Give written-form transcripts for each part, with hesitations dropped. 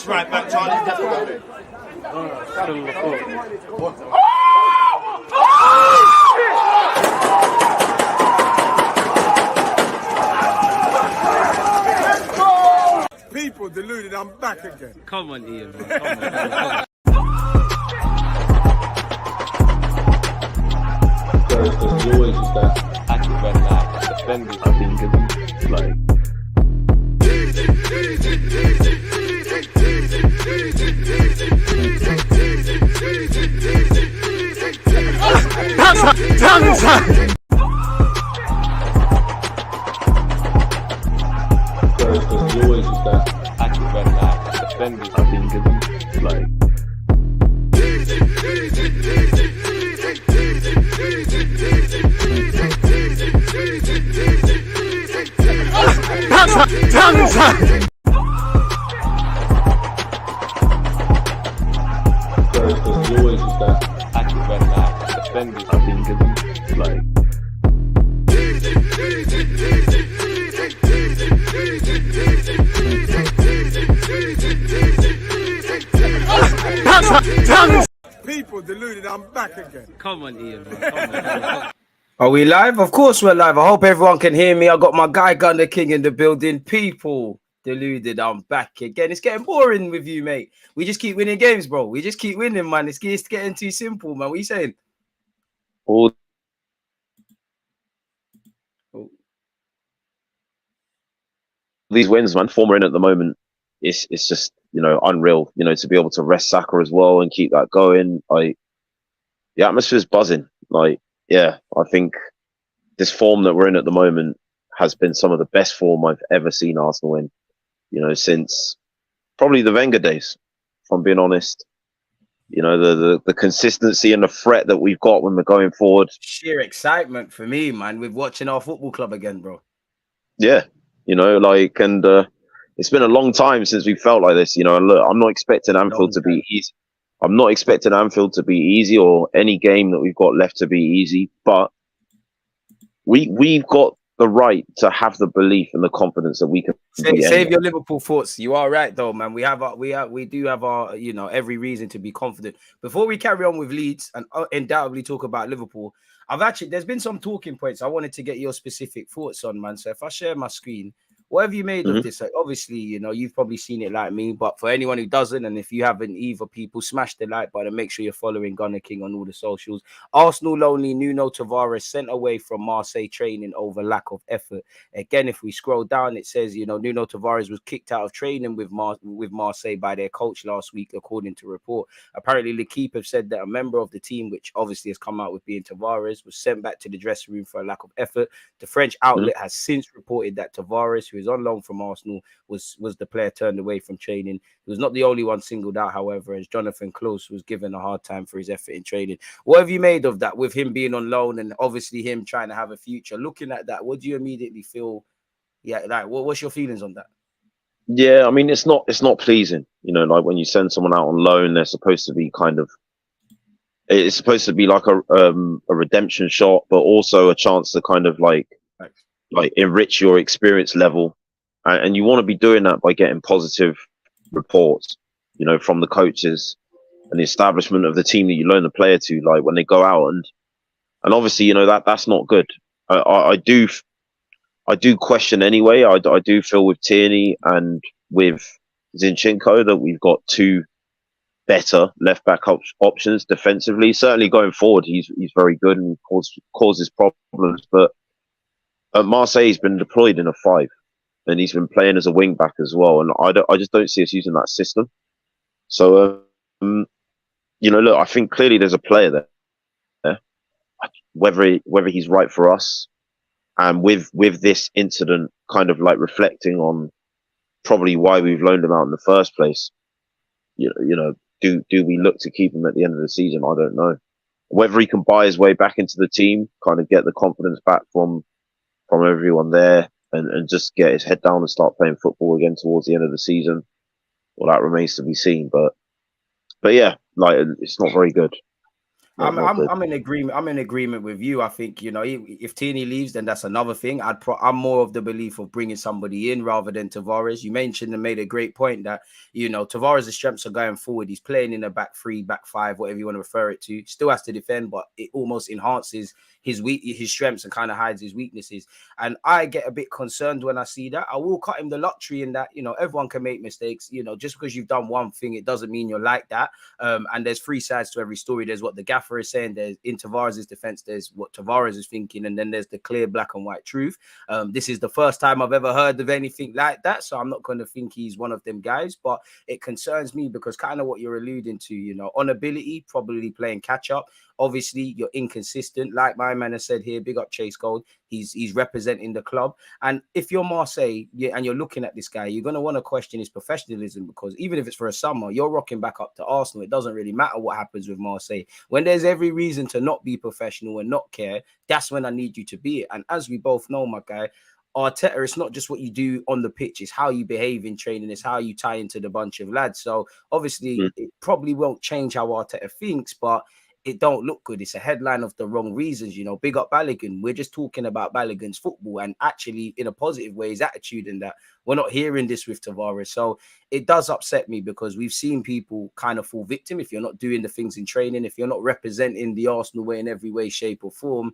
That's right back, Charlie. People deluded, I'm back again. Come on, Ian, man. Come on. Because you always use that active red light defenders, I think, it's like. Because you always use that active red light defenders, I think, it's like. Because you always use that active red light defenders, I think, it's like. People deluded, I'm back again. Come on, Ian, man. Come on. Are we live? Of course we're live. I hope everyone can hear me. I got my guy Gunner King in the building. People deluded, I'm back again. It's getting boring with you, mate. We just keep winning games, bro. We just keep winning, man. It's getting too simple, man. What are you saying? All these wins, man, form we're in at the moment, it's just, you know, unreal, you know, to be able to rest Saka as well and keep that going. The atmosphere's buzzing. Like, yeah, I think this form that we're in at the moment has been some of the best form I've ever seen Arsenal in, you know, since probably the Wenger days, if I'm being honest. You know, the consistency and the threat that we've got when we're going forward. Sheer excitement for me, man, with watching our football club again, bro. Yeah. You know, like, and it's been a long time since we felt like this, you know, and look, I'm not expecting Anfield to be easy. I'm not expecting Anfield to be easy or any game that we've got left to be easy, but we've got the right to have the belief and the confidence that we can save your Liverpool thoughts. You are right though, man. We do have our, you know, every reason to be confident. Before we carry on with Leeds and undoubtedly talk about Liverpool, there's been some talking points I wanted to get your specific thoughts on, man. So if I share my screen, what have you made of this? Like, obviously, you know, you've probably seen it like me, but for anyone who doesn't, and if you haven't either, people, smash the like button and make sure you're following Gunner King on all the socials. Arsenal lonely, Nuno Tavares sent away from Marseille training over lack of effort. Again, if we scroll down, it says, you know, Nuno Tavares was kicked out of training with Marseille by their coach last week, according to report. Apparently, L'Equipe have said that a member of the team, which obviously has come out with being Tavares, was sent back to the dressing room for a lack of effort. The French outlet has since reported that Tavares, who is on loan from Arsenal, was the player turned away from training. He was not the only one singled out, however, as Jonathan Klose was given a hard time for his effort in training. What have you made of that, with him being on loan and obviously him trying to have a future? Looking at that, what do you immediately feel? Yeah, like what's your feelings on that? Yeah, I mean, it's not pleasing, you know, like when you send someone out on loan, they're supposed to be it's supposed to be like a redemption shot, but also a chance to kind of like enrich your experience level. And you want to be doing that by getting positive reports, you know, from the coaches and the establishment of the team that you loan the player to, like when they go out and obviously, you know, that's not good. I do question anyway. I do feel with Tierney and with Zinchenko that we've got two better left back options defensively. Certainly going forward, he's very good and causes problems. But at Marseille, he's been deployed in a 5. And he's been playing as a wing back as well, and I just don't see us using that system. So, you know, look, I think clearly there's a player there. Whether he's right for us, and with this incident, kind of like reflecting on probably why we've loaned him out in the first place. You know, do we look to keep him at the end of the season? I don't know. Whether he can buy his way back into the team, kind of get the confidence back from everyone there. And just get his head down and start playing football again towards the end of the season. Well, that remains to be seen. But yeah, like, it's not very good. Not good. I'm in agreement. I'm in agreement with you. I think, you know, if Tierney leaves, then that's another thing. I'm more of the belief of bringing somebody in rather than Tavares. You mentioned and made a great point that, you know, Tavares' strengths are going forward. He's playing in a back three, back five, whatever you want to refer it to. Still has to defend, but it almost enhances his strengths and kind of hides his weaknesses. And I get a bit concerned when I see that. I will cut him the luxury in that, you know, everyone can make mistakes. You know, just because you've done one thing, it doesn't mean you're like that. And there's three sides to every story. There's what the gaffer is saying. There's in Tavares' defense. There's what Tavares is thinking. And then there's the clear black and white truth. This is the first time I've ever heard of anything like that. So I'm not going to think he's one of them guys. But it concerns me because kind of what you're alluding to, you know, on ability, probably playing catch up. Obviously, you're inconsistent. Like my man has said here, big up Chase Gold. He's representing the club. And if you're Marseille and you're looking at this guy, you're going to want to question his professionalism because even if it's for a summer, you're rocking back up to Arsenal. It doesn't really matter what happens with Marseille. When there's every reason to not be professional and not care, that's when I need you to be it. And as we both know, my guy, Arteta, it's not just what you do on the pitch, it's how you behave in training, it's how you tie into the bunch of lads. So obviously, it probably won't change how Arteta thinks, but it don't look good. It's a headline of the wrong reasons, you know. Big up Balogun. We're just talking about Balogun's football and actually in a positive way, his attitude and that. We're not hearing this with Tavares. So it does upset me because we've seen people kind of fall victim if you're not doing the things in training, if you're not representing the Arsenal way in every way, shape or form.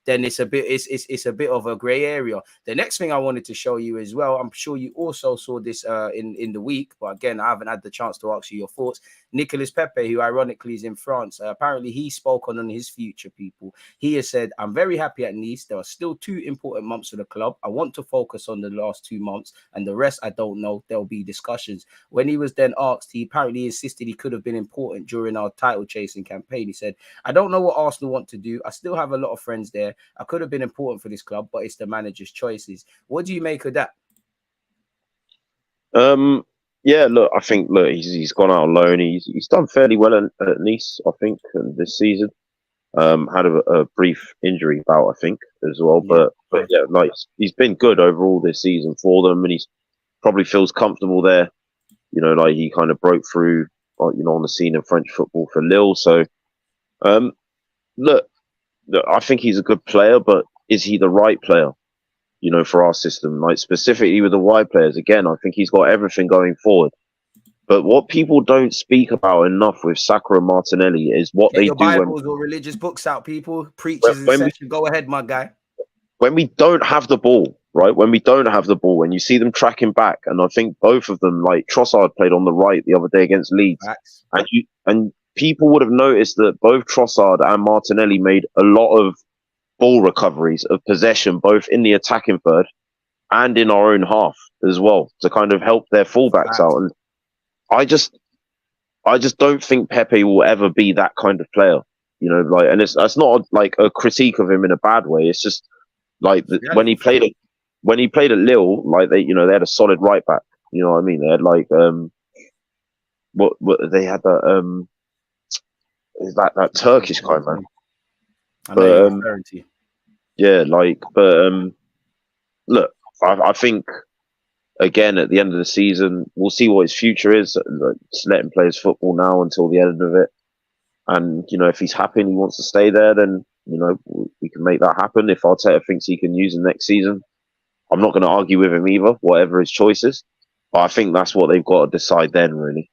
Then it's a bit of a grey area. The next thing I wanted to show you as well, I'm sure you also saw this in the week, but again, I haven't had the chance to ask you your thoughts. Nicolas Pepe, who ironically is in France, apparently he spoke on his future, people. He has said, I'm very happy at Nice. There are still 2 important months for the club. I want to focus on the last 2 months and the rest, I don't know. There'll be discussions. When he was then asked, he apparently insisted he could have been important during our title chasing campaign. He said, I don't know what Arsenal want to do. I still have a lot of friends there. I could have been important for this club, but it's the manager's choices. What do you make of that? Yeah, look, I think he's gone out on loan. He's done fairly well at Nice, I think, this season. Had a brief injury bout, I think, as well. But yeah, like he's been good overall this season for them, and he's probably feels comfortable there. You know, like he kind of broke through, like, you know, on the scene in French football for Lille. So, look, I think he's a good player, but is he the right player? You know, for our system, like specifically with the wide players, again, I think he's got everything going forward. But what people don't speak about enough with Saka and Martinelli is what they your do Bibles or religious books out, people. Preachers in session. Go ahead, my guy. When we don't have the ball, right? When we don't have the ball, when you see them tracking back, and I think both of them, like Trossard played on the right the other day against Leeds, and people would have noticed that both Trossard and Martinelli made a lot of ball recoveries of possession, both in the attacking third and in our own half as well, to kind of help their fullbacks out. And I just don't think Pepe will ever be that kind of player, you know. Like, and it's not like a critique of him in a bad way. It's just like when he played at Lille, like they had a solid right back. You know what I mean? They had like what they had that is that Turkish guy, man. But yeah, like, but look, I think again at the end of the season we'll see what his future is. Just let him play his football now until the end of it, and you know, if he's happy and he wants to stay there, then you know we can make that happen. If Arteta thinks he can use him next season, I'm not going to argue with him either, whatever his choice is. But I think that's what they've got to decide then, really.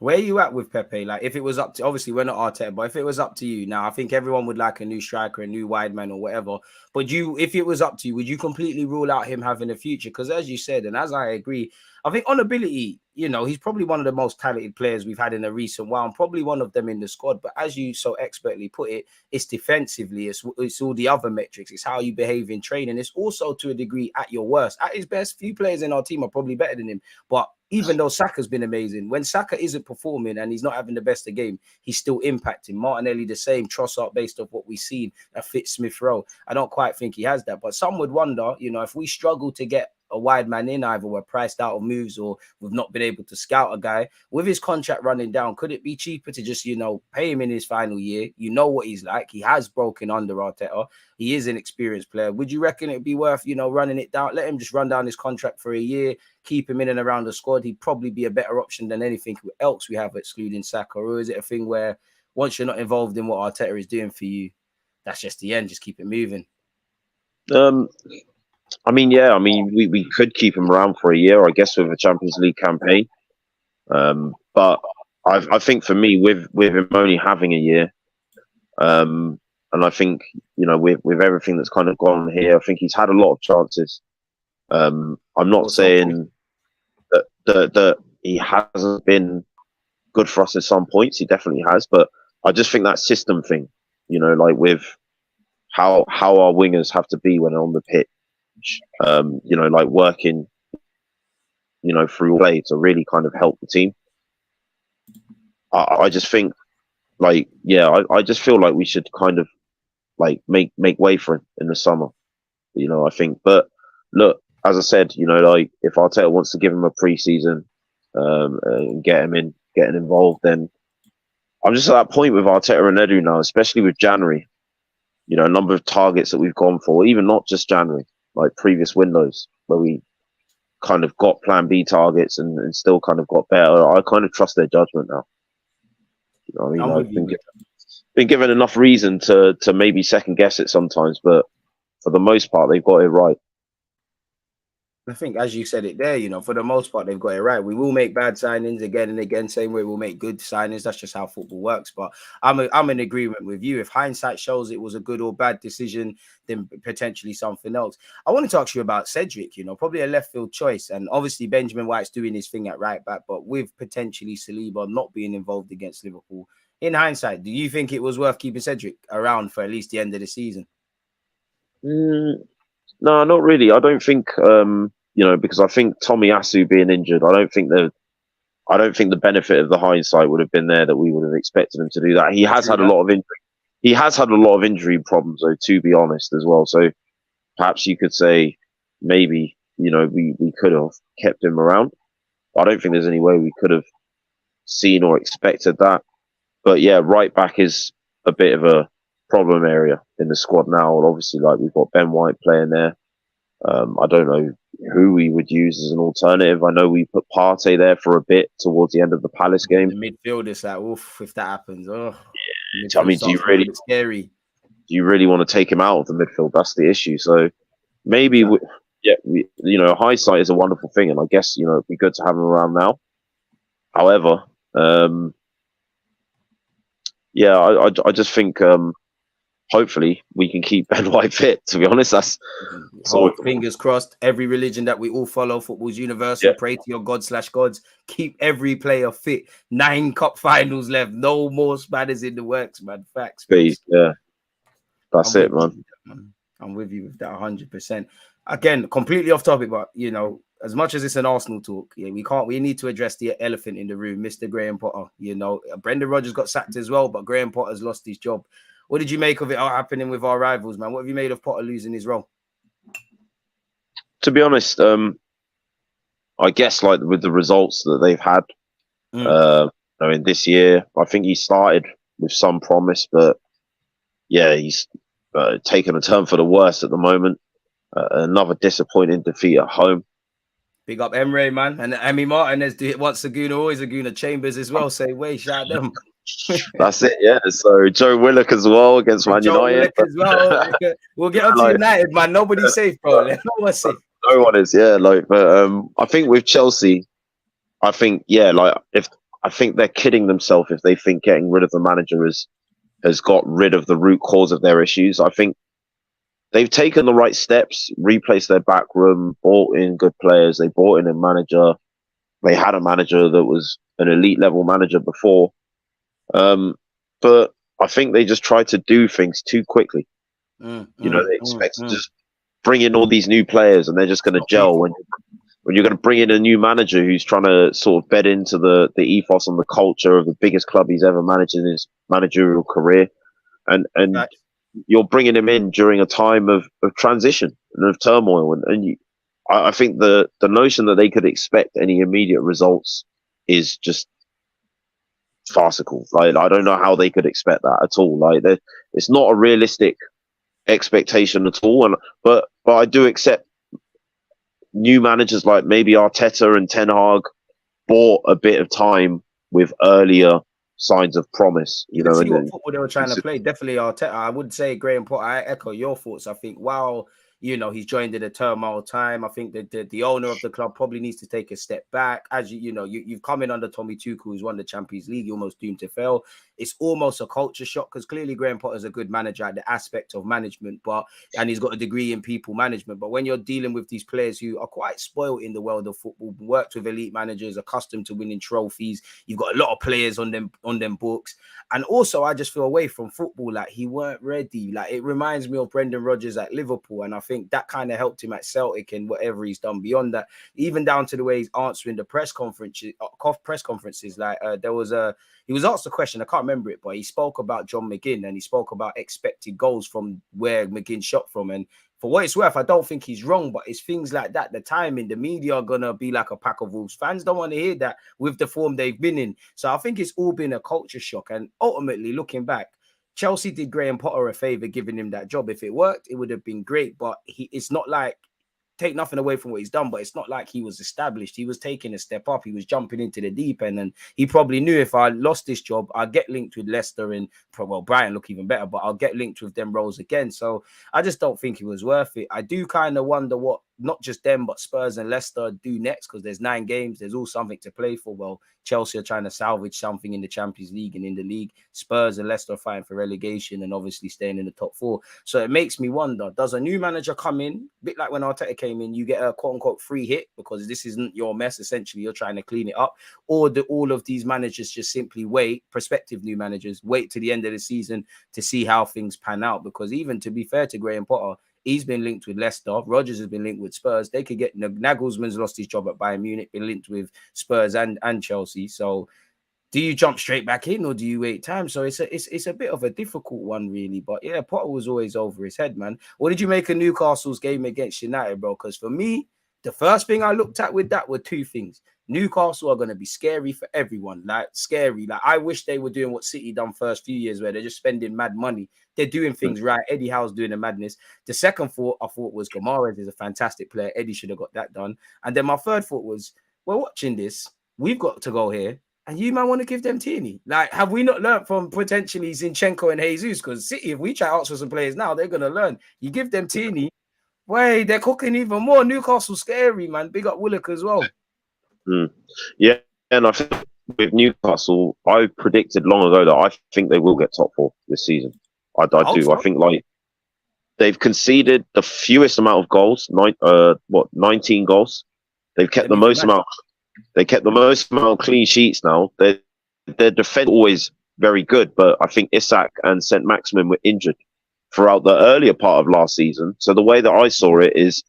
Where are you at with Pepe? Like, if it was up to, obviously we're not Arteta, but if it was up to you, now I think everyone would like a new striker, a new wide man or whatever. But if it was up to you, would you completely rule out him having a future? Because as you said, and as I agree, I think on ability, you know, he's probably one of the most talented players we've had in a recent while, and probably one of them in the squad. But as you so expertly put it, it's defensively, it's all the other metrics. It's how you behave in training. It's also to a degree at your worst. At his best, few players in our team are probably better than him. But even though Saka's been amazing, when Saka isn't performing and he's not having the best of game, he's still impacting. Martinelli the same, Trossard based off what we've seen at Smith Rowe. I don't quite think he has that. But some would wonder, you know, if we struggle to get a wide man in, either we're priced out of moves or we've not been able to scout a guy with his contract running down, could it be cheaper to just, you know, pay him in his final year? You know what he's like. He has broken under Arteta. He is an experienced player. Would you reckon it'd be worth, you know, running it down? Let him just run down his contract for a year, keep him in and around the squad. He'd probably be a better option than anything else we have excluding Saka. Or is it a thing where once you're not involved in what Arteta is doing for you, that's just the end. Just keep it moving. I mean, yeah, I mean, we could keep him around for a year, I guess, with a Champions League campaign. But I think for me, with him only having a year, and I think, you know, with everything that's kind of gone here, I think he's had a lot of chances. I'm not saying that he hasn't been good for us at some points. He definitely has, but I just think that system thing, you know, like with how our wingers have to be when they're on the pitch, you know, like working, you know, through play to really kind of help the team. I just think, like, yeah, I just feel like we should kind of like make way for him in the summer, you know. I think, but look, as I said, you know, like if Arteta wants to give him a pre-season, and get involved, then I'm just at that point with Arteta and Edu now, especially with January. You know, a number of targets that we've gone for, even not just January, like previous windows where we kind of got Plan B targets and still kind of got better. I kind of trust their judgment now. You know what I mean? I've been given enough reason to maybe second guess it sometimes, but for the most part, they've got it right. I think, as you said it there, you know, for the most part, they've got it right. We will make bad signings again and again, same way we'll make good signings. That's just how football works. But I'm in agreement with you. If hindsight shows it was a good or bad decision, then potentially something else. I wanted to ask you about Cedric, you know, probably a left field choice. And obviously Benjamin White's doing his thing at right back, but with potentially Saliba not being involved against Liverpool, in hindsight, do you think it was worth keeping Cedric around for at least the end of the season? No, not really. I don't think, you know, because I think Tomiyasu being injured, I don't think the benefit of the hindsight would have been there that we would have expected him to do that. He has had a lot of injury. He has had a lot of injury problems, though, to be honest, as well. So perhaps you could say maybe, you know, we could have kept him around. I don't think there's any way we could have seen or expected that. But yeah, right back is a bit of a problem area in the squad now. And obviously, like, we've got Ben White playing there. I don't know who we would use as an alternative. I know we put Partey there for a bit towards the end of the Palace game. The midfield is like, oof, if that happens. Oh, yeah. I mean, do you really want to take him out of the midfield? That's the issue. So maybe, you know, hindsight is a wonderful thing, and I guess, you know, it'd be good to have him around now. However, yeah, I just think hopefully we can keep Ben White fit. To be honest, that's fingers crossed. Every religion that we all follow, football's universal. Yeah. Pray to your God/gods. Keep every player fit. 9 cup finals left. No more spanners in the works, man. Facts. Please, yeah, that's it, man. I'm with you with that 100%. Again, completely off topic, but you know, as much as it's an Arsenal talk, yeah, we need to address the elephant in the room, Mr. Graham Potter. You know, Brendan Rodgers got sacked as well, but Graham Potter's lost his job. What did you make of it all happening with our rivals, man? What have you made of Potter losing his role? To be honest, I guess like with the results that they've had, I mean, this year, I think he started with some promise, but yeah, he's taken a turn for the worse at the moment. Another disappointing defeat at home. Big up Emre, man. And Emi Martinez once a Gooner, always a Gooner. Chambers as well. Say, wait, shout them. That's it, yeah. So Joe Willock as well against Man United. As well. We'll get on to United, man. Nobody's safe, bro. No one's safe. No one is, yeah. Like, but I think with Chelsea, I think, yeah, like I think they're kidding themselves if they think getting rid of the manager has got rid of the root cause of their issues. I think they've taken the right steps, replaced their back room, bought in good players. They bought in a manager. They had a manager that was an elite level manager before. But I think they just tried to do things too quickly. You know, they expect to just bring in all these new players and they're just going to gel when you're going to bring in a new manager who's trying to sort of bed into the ethos and the culture of the biggest club he's ever managed in his managerial career. And you're bringing him in during a time of transition and of turmoil. And I think the notion that they could expect any immediate results is just farcical. Like, I don't know how they could expect that at all. Like, it's not a realistic expectation at all. But I do accept new managers like maybe Arteta and Ten Hag bought a bit of time with earlier signs of promise. You You can know, see and what then football they were trying to play. Definitely Arteta. I would say Graham Potter. I echo your thoughts. I think while he's joined in a turmoil time, I think that the owner of the club probably needs to take a step back. As you've come in under Tommy Tuchel, who's won the Champions League, you're almost doomed to fail. It's almost a culture shock because clearly Graham Potter's a good manager at the aspect of management, and he's got a degree in people management. But when you're dealing with these players who are quite spoiled in the world of football, worked with elite managers, accustomed to winning trophies, you've got a lot of players on them books. And also, I just feel away from football, like he weren't ready. Like it reminds me of Brendan Rodgers at Liverpool, and I think that kind of helped him at Celtic and whatever he's done beyond that, even down to the way he's answering the press conferences. Like he was asked a question, I can't remember it, but he spoke about John McGinn and he spoke about expected goals from where McGinn shot from. And for what it's worth, I don't think he's wrong, but it's things like that. The timing, the media are going to be like a pack of wolves. Fans don't want to hear that with the form they've been in. So I think it's all been a culture shock. And ultimately, looking back, Chelsea did Graham Potter a favour giving him that job. If it worked, it would have been great. But it's not like, take nothing away from what he's done, but it's not like he was established. He was taking a step up. He was jumping into the deep end, and he probably knew if I lost this job, I'd get linked with Leicester and Brighton look even better, but I'll get linked with them roles again. So I just don't think it was worth it. I do kind of wonder what not just them, but Spurs and Leicester do next, because there's 9 games. There's all something to play for. Well, Chelsea are trying to salvage something in the Champions League and in the league. Spurs and Leicester are fighting for relegation and obviously staying in the top 4. So it makes me wonder, does a new manager come in, a bit like when Arteta came in, you get a quote-unquote free hit because this isn't your mess, essentially, you're trying to clean it up, or do all of these managers just simply wait, prospective new managers, wait to the end of the season to see how things pan out? Because even to be fair to Graham Potter, he's been linked with Leicester. Rodgers has been linked with Spurs. They could get Nagelsmann's lost his job at Bayern Munich, been linked with Spurs and Chelsea. So do you jump straight back in or do you wait time? So it's a bit of a difficult one, really. But yeah, Potter was always over his head, man. What did you make of Newcastle's game against United, bro? Because for me, the first thing I looked at with that were 2 things. Newcastle are going to be scary for everyone, like scary. Like I wish they were doing what City done first few years, where they're just spending mad money. They're doing things right. Eddie Howe's doing the madness. The second thought I thought was Gomares is a fantastic player. Eddie should have got that done. And then my third thought was, we're watching this. We've got to go here. And you might want to give them Tierney. Like, have we not learned from potentially Zinchenko and Jesus? Because City, if we try to ask for some players now, they're going to learn. You give them Tierney, wait, they're cooking even more. Newcastle scary, man. Big up Willock as well. Yeah, and I think with Newcastle, I predicted long ago that I think they will get top 4 this season. I do. So. I think like they've conceded the fewest amount of goals, 19 goals. They've kept the most amount. They kept the most amount of clean sheets now. Their defense always very good, but I think Isak and St. Maximin were injured throughout the earlier part of last season. So the way that I saw it is,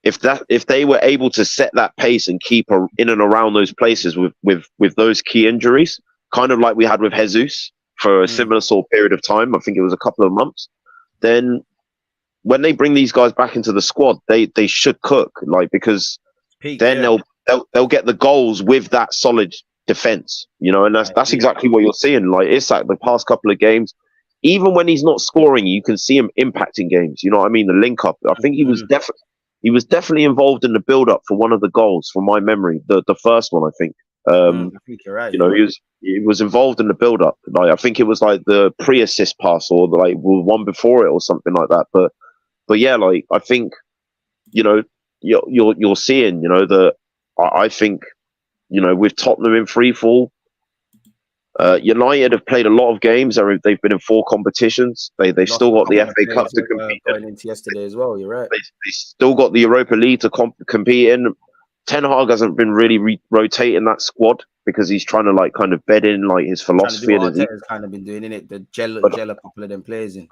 if they were able to set that pace and keep in and around those places with those key injuries, kind of like we had with Jesus for a similar sort of period of time, I think it was a couple of months, then when they bring these guys back into the squad, they should cook, like, because then they'll get the goals with that solid defense, and that's exactly what you're seeing. Like Isak, the past couple of games, even when he's not scoring, you can see him impacting games. You know what I mean? The link up. I think he was definitely involved in the build up for one of the goals, from my memory, the first one, I think. I think you're right. He was involved in the build up. Like I think it was like the pre-assist pass or like one before it or something like that. But yeah, like I think you're seeing that. I think with Tottenham in free fall, United have played a lot of games. They've been in 4 competitions. They still got the FA Cup to compete going into yesterday as well. You're right. They still got the Europa League to compete in. Ten Hag hasn't been really rotating that squad because he's trying to like kind of bed in like his philosophy. And he's kind of been doing it. The gel a couple of them players in.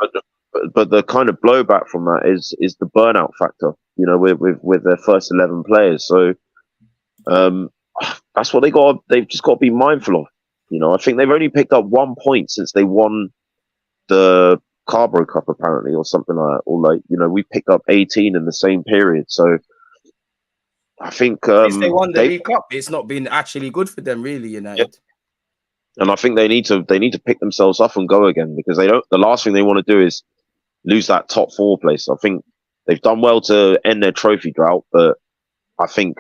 But the kind of blowback from that is the burnout factor. With their first 11 players. So that's what they've just got to be mindful of. I think they've only picked up 1 point since they won the Carbo Cup, apparently, or something like that. Or like, we picked up 18 in the same period. So I think since they won the League Cup, it's not been actually good for them, really, United. Yeah. And I think they need to pick themselves up and go again, because the last thing they want to do is lose that top 4 place. I think they've done well to end their trophy drought, but I think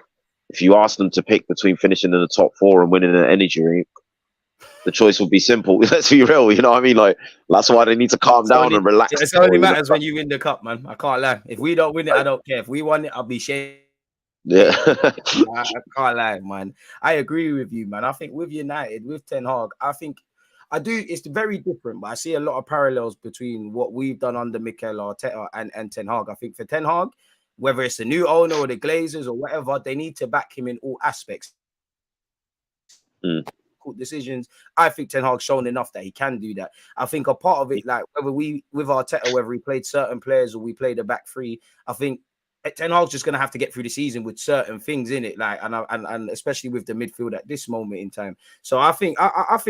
if you ask them to pick between finishing in the top 4 and winning an energy drink, the choice will be simple. Let's be real, you know what I mean? Like, that's why they need to calm down and relax. It only matters when you win the cup, man. I can't lie. If we don't win it, I don't care. If we won it, I'll be shamed. Yeah. I can't lie, man. I agree with you, man. I think with United, with Ten Hag, I do. It's very different, but I see a lot of parallels between what we've done under Mikel Arteta and Ten Hag. I think for Ten Hag, whether it's the new owner or the Glazers or whatever, they need to back him in all aspects. Decisions. I think Ten Hag's shown enough that he can do that. I think a part of it, like whether we with Arteta, whether he played certain players or we played a back three, I think Ten Hag's just gonna have to get through the season with certain things in it, like and especially with the midfield at this moment in time. So I think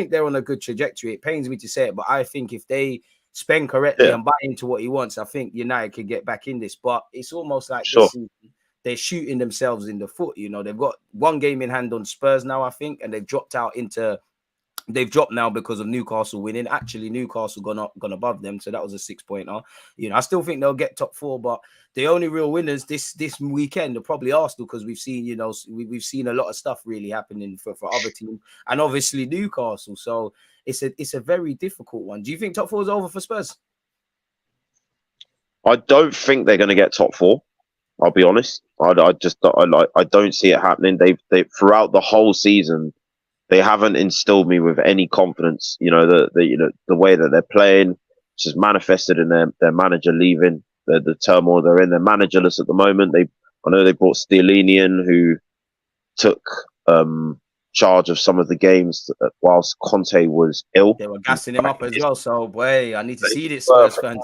they're on a good trajectory. It pains me to say it, but I think if they spend correctly and buy into what he wants, I think United could get back in this. But it's almost like this season, they're shooting themselves in the foot. You know, they've got one game in hand on Spurs now, I think, and they've dropped now because of Newcastle winning. Actually, Newcastle gone above them, so that was a 6-pointer. You know, I still think they'll get top 4, but the only real winners this weekend are probably Arsenal, because we've seen, you know, we've seen a lot of stuff really happening for other teams, and obviously Newcastle. So it's a very difficult one. Do you think top 4 is over for Spurs? I don't think they're going to get top 4. I'll be honest. I don't see it happening. They throughout the whole season, they haven't instilled me with any confidence. You know, the way that they're playing, which is manifested in their manager leaving, the turmoil they're in. They're managerless at the moment. I know they brought Stellini in, who took charge of some of the games whilst Conte was ill. They were gassing him up as well. So, boy, I need to see this, Spurs fans.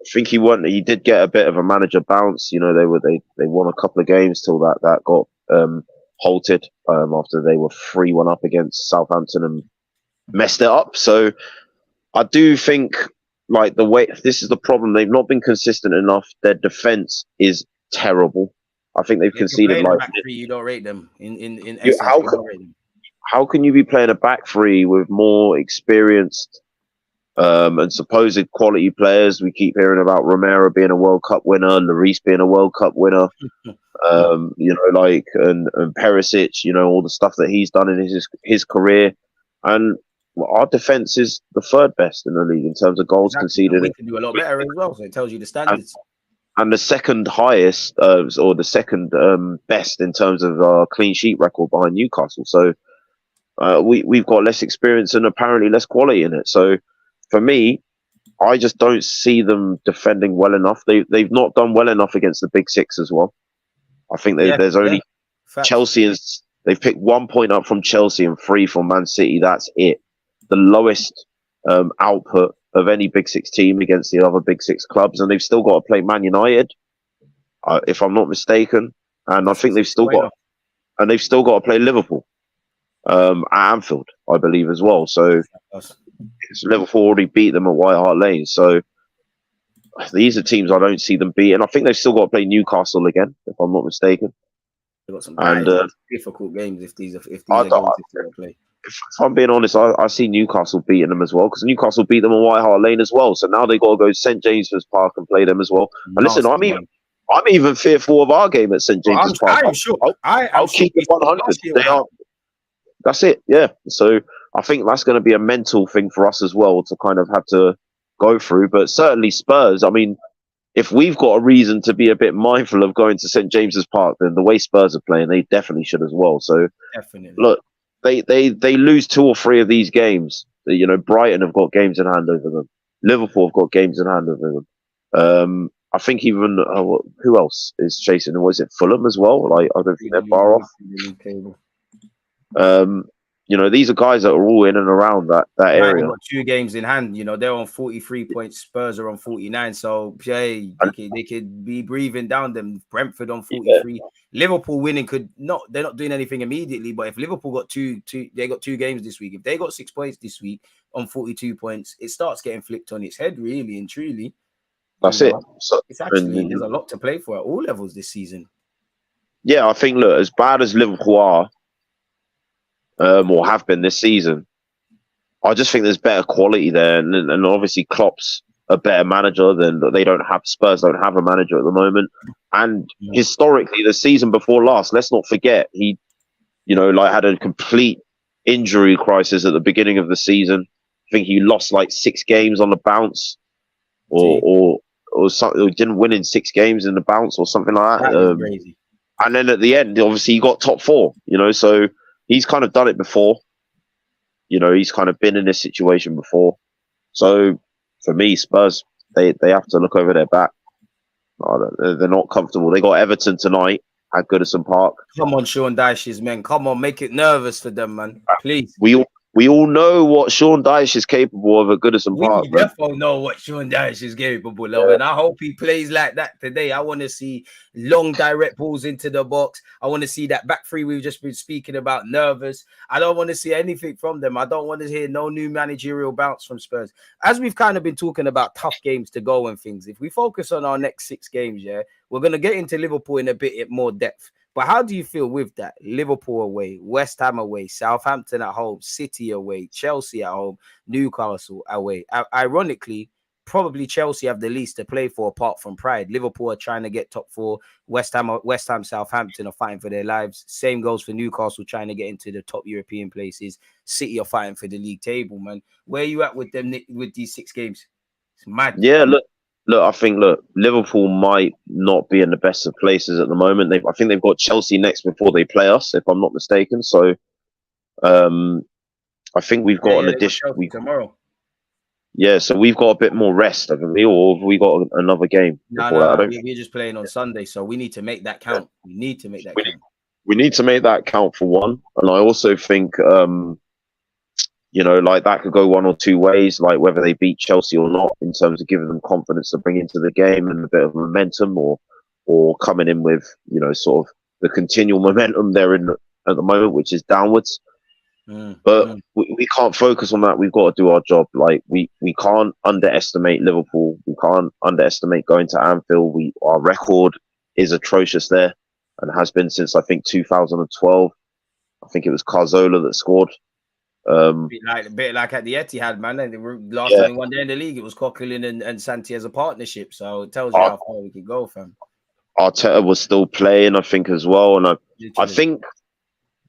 I think he did get a bit of a manager bounce. You know, they won a couple of games till that got halted after they were 3-1 up against Southampton and messed it up. So I do think, like, this is the problem. They've not been consistent enough. Their defense is terrible. I think they've conceded like you don't rate them in essence, how can you be playing a back three with more experienced and supposed quality players? We keep hearing about Romero being a World Cup winner, Lloris being a World Cup winner, you know, like and Perisic, you know, all the stuff that he's done in his career, and our defense is the 3rd best in the league in terms of goals conceded. We can do a lot better as well, so it tells you the standards. And the 2nd highest, or the 2nd best in terms of clean sheet record behind Newcastle. So we've got less experience and apparently less quality in it. So for me, I just don't see them defending well enough. They've not done well enough against the big 6 as well. I think there's only Chelsea, and they've picked 1 point up from Chelsea and 3 from Man City. That's it. The lowest output of any big 6 team against the other big 6 clubs, and they've still got to play Man United, if I'm not mistaken, and I think they've still got to play Liverpool at Anfield, I believe, as well. So Liverpool already beat them at White Hart Lane. So these are teams I don't see them beating. I think they've still got to play Newcastle again, if I'm not mistaken. They've got some difficult games if these are games to play. If I'm being honest, I see Newcastle beating them as well, because Newcastle beat them on White Hart Lane as well. So now they got to go to St James's Park and play them as well. And listen, I'm even fearful of our game at St James's Park. I'm sure. I'll keep it 100. That's it. Yeah. So I think that's going to be a mental thing for us as well to kind of have to go through. But certainly Spurs, I mean, if we've got a reason to be a bit mindful of going to St James's Park, then the way Spurs are playing, they definitely should as well. So definitely, look. They lose 2 or 3 of these games. You know, Brighton have got games in hand over them. Liverpool have got games in hand over them. I think even who else is chasing them? Was it Fulham as well? Like, I don't think they're far off. You know, these are guys that are all in and around that area. They've got 2 games in hand. You know, they're on 43 points. Spurs are on 49. So, they could be breathing down them. Brentford on 43. Yeah. Liverpool winning they're not doing anything immediately. But if Liverpool got they got 2 games this week. If they got 6 points this week on 42 points, it starts getting flipped on its head, really and truly. That's it. So, it's actually, there's a lot to play for at all levels this season. Yeah, I think, look, as bad as Liverpool are, or have been this season, I just think there's better quality there, and obviously Klopp's a better manager than Spurs don't have a manager at the moment. And historically, the season before last, let's not forget, he, you know, like had a complete injury crisis at the beginning of the season. I think he lost like 6 games on the bounce, or something. He didn't win in 6 games in the bounce or something like that. That is crazy. And then at the end, obviously, he got top 4. You know, so he's kind of done it before. You know, he's kind of been in this situation before. So for me, Spurs, they have to look over their back. They're not comfortable. They got Everton tonight at Goodison Park. Come on, Sean Dyche's men. Come on, make it nervous for them, man. Please. We all know what Sean Dyche is capable of at Goodison Park. We definitely know what Sean Dyche is capable of, and I hope he plays like that today. I want to see long direct balls into the box. I want to see that back three we've just been speaking about, nervous. I don't want to see anything from them. I don't want to hear no new managerial bounce from Spurs. As we've kind of been talking about tough games to go and things, if we focus on our next 6 games, we're going to get into Liverpool in a bit more depth. But how do you feel with that? Liverpool away, West Ham away, Southampton at home, City away, Chelsea at home, Newcastle away. Ironically, probably Chelsea have the least to play for apart from pride. Liverpool are trying to get top 4. West Ham, Southampton are fighting for their lives. Same goes for Newcastle, trying to get into the top European places. City are fighting for the league table, man. Where are you at with them with these 6 games? It's mad. Yeah, I think Liverpool might not be in the best of places at the moment. I think they've got Chelsea next before they play us, if I'm not mistaken. So, I think we've got an addition tomorrow. Yeah, so we've got a bit more rest, haven't we? Or have we got another game? No, we're just playing on Sunday, so we need to make that count. We need to make that count. We need to make that count for one, and I also think you know, like that could go one or two ways, like whether they beat Chelsea or not, in terms of giving them confidence to bring into the game and a bit of momentum, or coming in with, you know, sort of the continual momentum they're in at the moment, which is downwards. But we can't focus on that. We've got to do our job. Like we can't underestimate Liverpool. We can't underestimate going to Anfield. Our record is atrocious there, and has been since I think 2012. I think it was Carzola that scored. A bit like at the Etihad, man. And the last time we won there in the league, it was Coquelin and Santi as a partnership. So it tells you how far we could go, fam. Arteta was still playing, I think, as well. And I think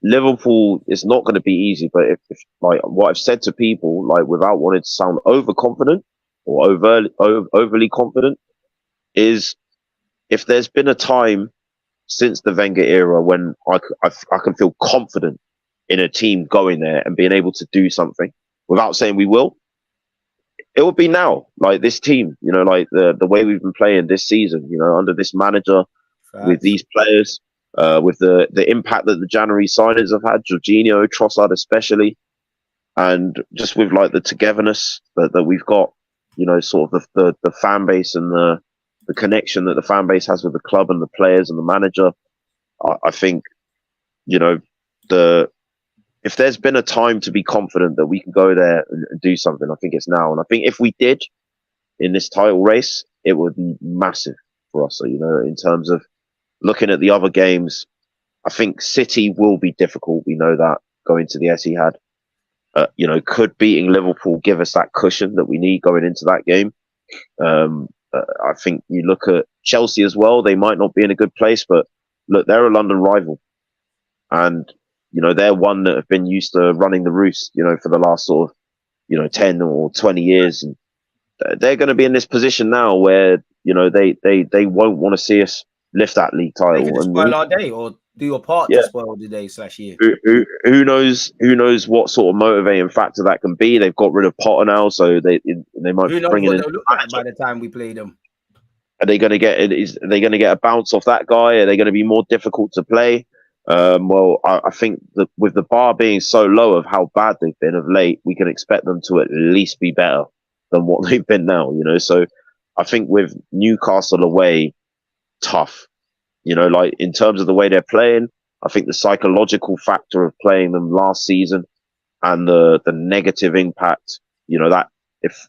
Liverpool is not going to be easy. But if like what I've said to people, like without wanting to sound overconfident or overly confident, is if there's been a time since the Wenger era when I can feel confident in a team going there and being able to do something without saying we will, it would be now. Like this team, you know, like the way we've been playing this season, you know, under this manager, with these players, with the impact that the January signings have had, Jorginho, Trossard especially, and just with like the togetherness that we've got, you know, sort of the fan base and the connection that the fan base has with the club and the players and the manager. I think, you know, if there's been a time to be confident that we can go there and do something, I think it's now. And I think if we did in this title race, it would be massive for us. So, you know, in terms of looking at the other games, I think City will be difficult. We know that going to the Etihad. You know, could beating Liverpool give us that cushion that we need going into that game? I think you look at Chelsea as well. They might not be in a good place, but look, they're a London rival. And you know, they're one that have been used to running the roost, you know, for the last sort of, you know, 10 or 20 years. And they're going to be in this position now where, you know, they won't want to see us lift that league title. They could spoil our day or do your part to spoil the day /year. Who knows what sort of motivating factor that can be. They've got rid of Potter now, so they might bring in by the time we play them. Are they going to get a bounce off that guy? Are they going to be more difficult to play? Well, I think that with the bar being so low of how bad they've been of late, we can expect them to at least be better than what they've been now, you know. So I think with Newcastle away, tough, you know, like in terms of the way they're playing, I think the psychological factor of playing them last season and the negative impact, you know, that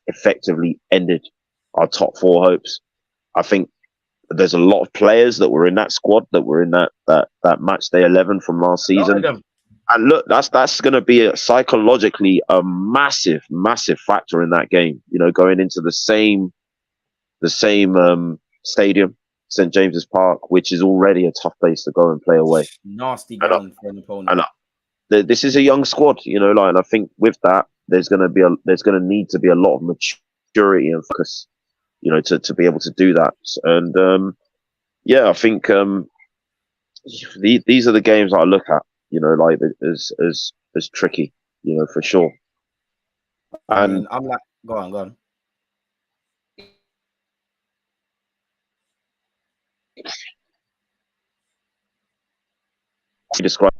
effectively ended our top 4 hopes. I think there's a lot of players that were in that squad that were in that match day 11 from last season. And look, that's going to be psychologically a massive factor in that game, you know, going into the same stadium, St. James's Park, which is already a tough place to go and play away. Nasty ground for an opponent. this is a young squad, you know, like, and I think with that, there's going to need to be a lot of maturity and focus, you know, to be able to do that. And yeah, I think these are the games I look at, you know, like as tricky, you know, for sure. I And mean, I'm like, go on. you describe.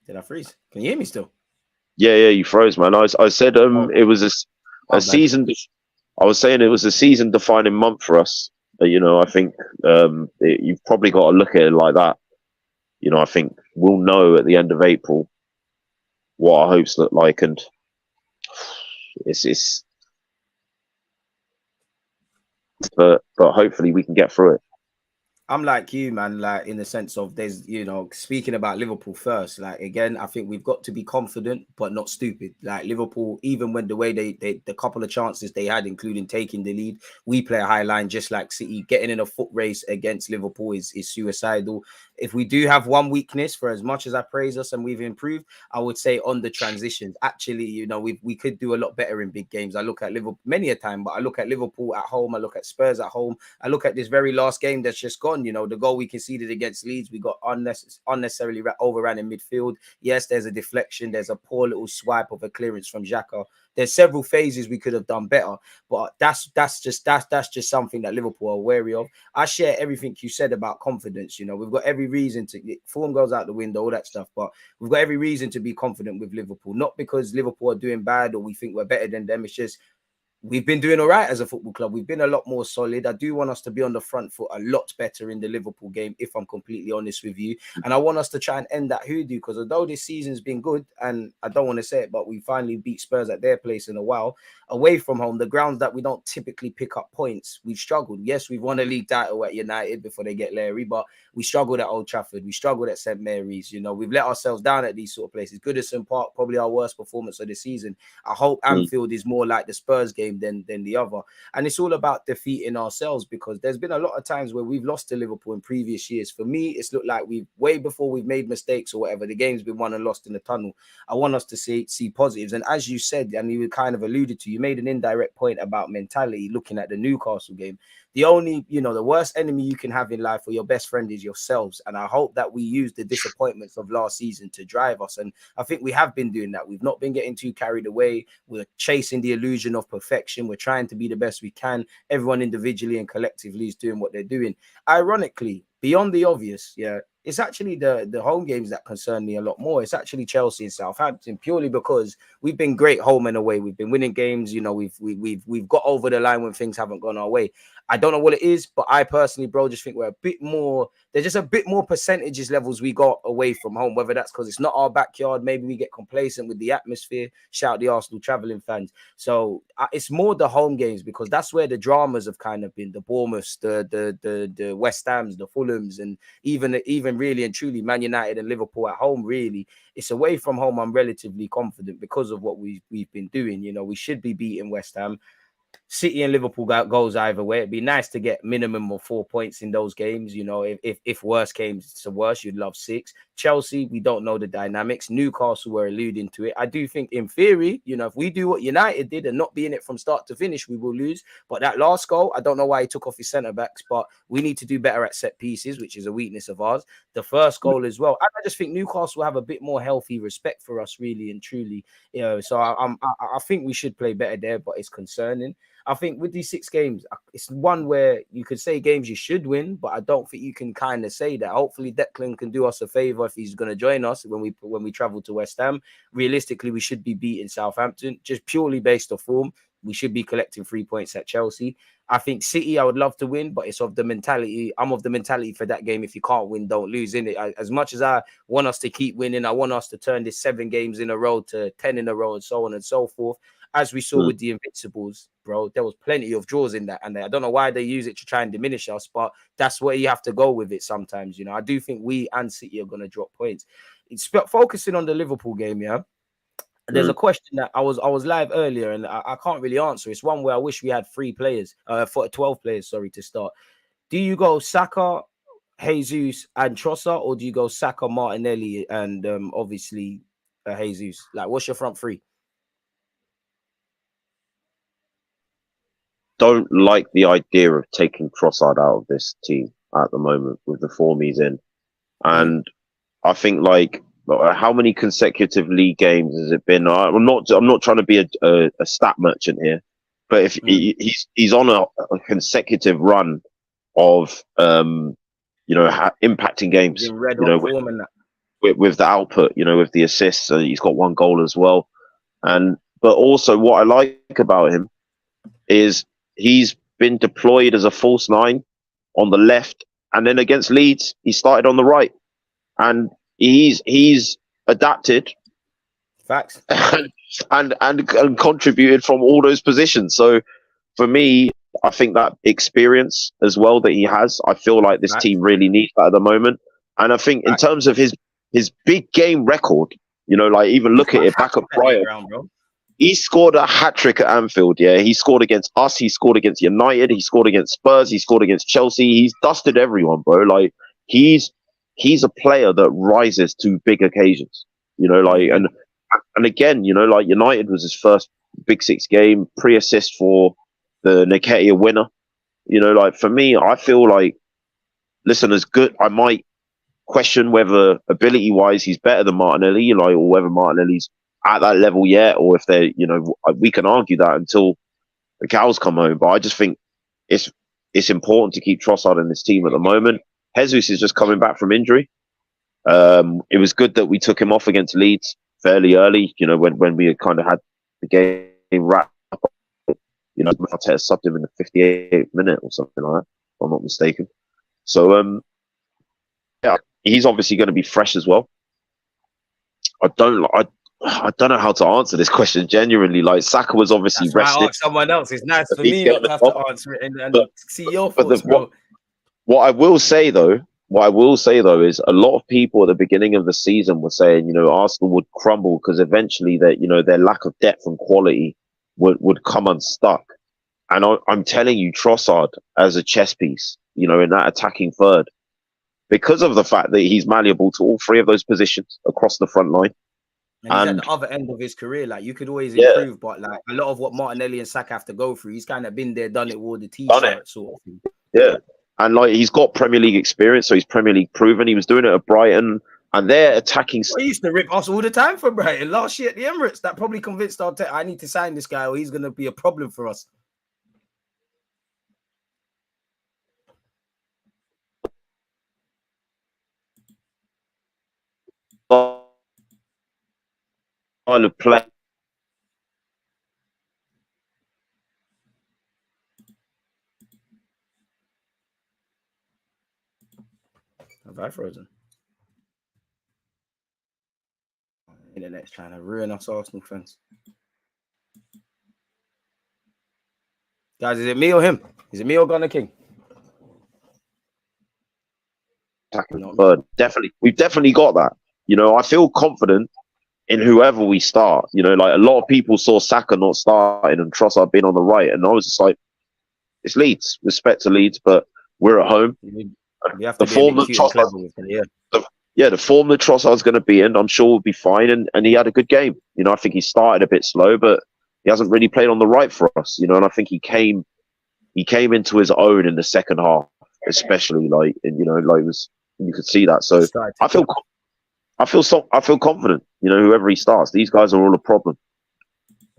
Did I freeze? Can you hear me still? Yeah, you froze, man. I said Oh, it was my a bad. season. I was saying it was a season defining month for us. You know, I think you've probably got to look at it like that. You know, I think we'll know at the end of April what our hopes look like, and it's but hopefully we can get through it. I'm like you, man, like in the sense of there's, you know, speaking about Liverpool first, like again, I think we've got to be confident, but not stupid. Like Liverpool, even when the way they the couple of chances they had, including taking the lead, we play a high line just like City. Getting in a foot race against Liverpool is suicidal. If we do have one weakness, for as much as I praise us and we've improved, I would say on the transitions. Actually, you know, we could do a lot better in big games. I look at Liverpool many a time, but I look at Liverpool at home, I look at Spurs at home, I look at this very last game that's just gone. You know, the goal we conceded against Leeds, we got unnecessarily overran in midfield. Yes, there's a deflection, there's a poor little swipe of a clearance from Xhaka. There's several phases we could have done better, but that's just something that Liverpool are wary of. I share everything you said about confidence. You know, we've got every reason to form goes out the window, all that stuff, but we've got every reason to be confident with Liverpool. Not because Liverpool are doing bad or we think we're better than them. It's just we've been doing all right as a football club. We've been a lot more solid. I do want us to be on the front foot a lot better in the Liverpool game, if I'm completely honest with you. And I want us to try and end that hoodoo, because although this season's been good, and I don't want to say it, but we finally beat Spurs at their place in a while, away from home, the grounds that we don't typically pick up points, we've struggled. Yes, we've won a league title at United before they get Larry, but we struggled at Old Trafford. We struggled at St. Mary's. You know, we've let ourselves down at these sort of places. Goodison Park, probably our worst performance of the season. I hope Anfield is more like the Spurs game than the other. And it's all about defeating ourselves, because there's been a lot of times where we've lost to Liverpool in previous years. For me, it's looked like we've way before we've made mistakes or whatever, the game's been won and lost in the tunnel. I want us to see positives. And as you said, and you kind of alluded to, you made an indirect point about mentality, looking at the Newcastle game. The only, you know, the worst enemy you can have in life or your best friend is yourselves. And I hope that we use the disappointments of last season to drive us. And I think we have been doing that. We've not been getting too carried away. We're chasing the illusion of perfection. We're trying to be the best we can. Everyone individually and collectively is doing what they're doing. Ironically, beyond the obvious, yeah, it's actually the home games that concern me a lot more. It's actually Chelsea and Southampton, purely because we've been great home and away. We've been winning games. You know, we've got over the line when things haven't gone our way. I don't know what it is, but I personally, bro, just think we're a bit more. There's just a bit more percentages levels we got away from home. Whether that's because it's not our backyard, maybe we get complacent with the atmosphere. Shout the Arsenal traveling fans. So it's more the home games, because that's where the dramas have kind of been. The Bournemouths, the West Hams, the Fulhams, and even really and truly Man United and Liverpool at home. Really, it's away from home. I'm relatively confident because of what we've been doing. You know, we should be beating West Ham. City and Liverpool goes either way. It'd be nice to get minimum of 4 points in those games. You know, if worse came to worse, you'd love 6. Chelsea, we don't know the dynamics. Newcastle, we're alluding to it. I do think in theory, you know, if we do what United did and not be in it from start to finish, we will lose. But that last goal, I don't know why he took off his centre-backs, but we need to do better at set pieces, which is a weakness of ours. The first goal as well. I just think Newcastle will have a bit more healthy respect for us, really and truly. You know, so I think we should play better there, but it's concerning. I think with these 6 games, it's one where you could say games you should win, but I don't think you can kind of say that. Hopefully, Declan can do us a favour if he's going to join us when we travel to West Ham. Realistically, we should be beating Southampton just purely based off form. We should be collecting 3 points at Chelsea. I think City, I would love to win, but it's of the mentality. I'm of the mentality for that game. If you can't win, don't lose, innit? As much as I want us to keep winning, I want us to turn this 7 games in a row to 10 in a row and so on and so forth. As we saw with the Invincibles, bro, there was plenty of draws in that. And I don't know why they use it to try and diminish us, but that's where you have to go with it sometimes. You know, I do think we and City are going to drop points. It's focusing on the Liverpool game, yeah? There's a question that I was live earlier and I can't really answer. It's one where I wish we had 12 players, sorry, to start. Do you go Saka, Jesus and Trossard, or do you go Saka, Martinelli, and obviously Jesus? Like, what's your front three? Don't like the idea of taking Trossard out of this team at the moment with the form he's in. And I think, like, how many consecutive league games has it been? I'm not trying to be a stat merchant here, but if he's on a consecutive run of impacting games, Red hot form and that. With the output, with the assists, he's got one goal as well. But also what I like about him is he's been deployed as a false nine on the left, and then against Leeds he started on the right, and he's adapted, facts, and contributed from all those positions. So for me, I think that experience as well that he has, I feel like this team really needs that at the moment. And I think in terms of his big game record, like, even look at it back at Brighton. He scored a hat-trick at Anfield, yeah. He scored against us. He scored against United. He scored against Spurs. He scored against Chelsea. He's dusted everyone, bro. Like, he's a player that rises to big occasions, and again, like, United was his first Big Six game, pre-assist for the Nketiah winner. Like, for me, I feel like, listen, as good, I might question whether ability-wise he's better than Martinelli, or whether Martinelli's at that level yet, or if they're, we can argue that until the cows come home. But I just think it's important to keep Trossard in this team at the moment. Jesus is just coming back from injury. It was good that we took him off against Leeds fairly early, when we had kind of had the game wrapped up. Arteta subbed him in the 58th minute or something like that, if I'm not mistaken. So, yeah, he's obviously going to be fresh as well. I don't know how to answer this question genuinely. Like, Saka was obviously rested. I asked someone else. It's nice for me not to have to answer it and see your thoughts, bro. What I will say though is a lot of people at the beginning of the season were saying, Arsenal would crumble because eventually their lack of depth and quality would come unstuck. And I'm telling you, Trossard as a chess piece, in that attacking third, because of the fact that he's malleable to all three of those positions across the front line. And he's at the other end of his career. Like, you could always improve, but like a lot of what Martinelli and Saka have to go through, he's kind of been there, done it with all the T-shirts sort of thing. Yeah. And like, he's got Premier League experience, so he's Premier League proven. He was doing it at Brighton, and they're attacking. He used to rip us all the time for Brighton last year at the Emirates. That probably convinced Arteta, I need to sign this guy or he's going to be a problem for us. Style of play. Have I frozen? Internet's trying to ruin us Arsenal fans. Guys, is it me or him? Is it me or Gunner King? But we've definitely got that. I feel confident in whoever we start. Like, a lot of people saw Saka not starting and Trossard being on the right, and I was just like, it's Leeds. Respect to Leeds, but we're at home. We have to the form that the form that Trossard's going to be in, I'm sure will be fine. And he had a good game. I think he started a bit slow, but he hasn't really played on the right for us. And I think he came into his own in the second half, especially like you could see that. So I feel confident. Whoever he starts, these guys are all a problem.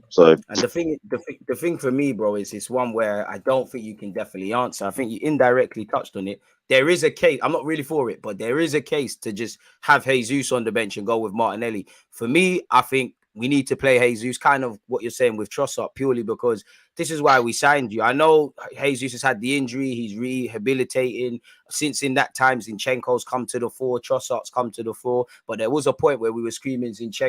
So, and the thing for me, bro, is it's one where I don't think you can definitely answer. I think you indirectly touched on it. There is a case. I'm not really for it, but there is a case to just have Jesus on the bench and go with Martinelli. For me, I think we need to play Jesus, kind of what you're saying with Trossard, purely because this is why we signed you. I know Jesus has had the injury. He's rehabilitating. Since in that time, Zinchenko's come to the fore, Trossard's come to the fore. But there was a point where we were screaming Jesus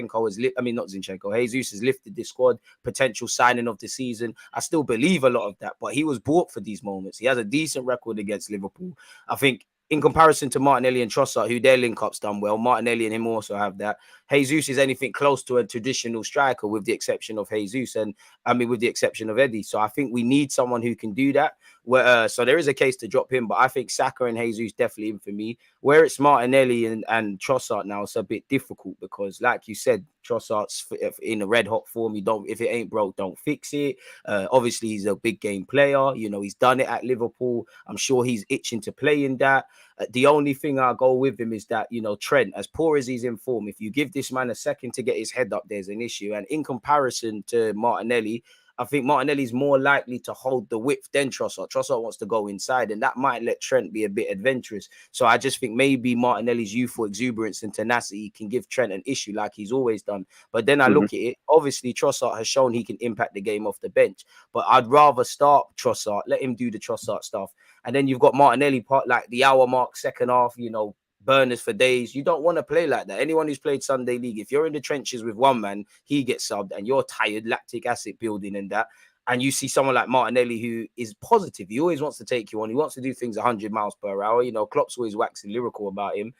has lifted this squad, potential signing of the season. I still believe a lot of that, but he was bought for these moments. He has a decent record against Liverpool. I think in comparison to Martinelli and Trossard, who their link-up's done well, Martinelli and him also have that. Jesus is anything close to a traditional striker with the exception of Jesus with the exception of Eddie. So I think we need someone who can do that. So there is a case to drop him, but I think Saka and Jesus definitely in for me. Where it's Martinelli and Trossard now, it's a bit difficult because, like you said, Trossard's in a red hot form. If it ain't broke, don't fix it. Obviously, he's a big game player. You know, he's done it at Liverpool. I'm sure he's itching to play in that. The only thing I'll go with him is that, you know, Trent, as poor as he's in form, if you give this man a second to get his head up, there's an issue. And in comparison to Martinelli, I think Martinelli's more likely to hold the width than Trossard. Trossard wants to go inside, and that might let Trent be a bit adventurous. So I just think maybe Martinelli's youthful exuberance and tenacity can give Trent an issue like he's always done. But then I look at it, obviously Trossard has shown he can impact the game off the bench. But I'd rather start Trossard, let him do the Trossard stuff. And then you've got Martinelli, part like the hour mark, second half, you know, burners for days. You don't want to play like that. Anyone who's played Sunday League, if you're in the trenches with one man, he gets subbed and you're tired, lactic acid building and that, and you see someone like Martinelli who is positive, he always wants to take you on, he wants to do things 100 miles per hour. You know, Klopp's always waxing lyrical about him.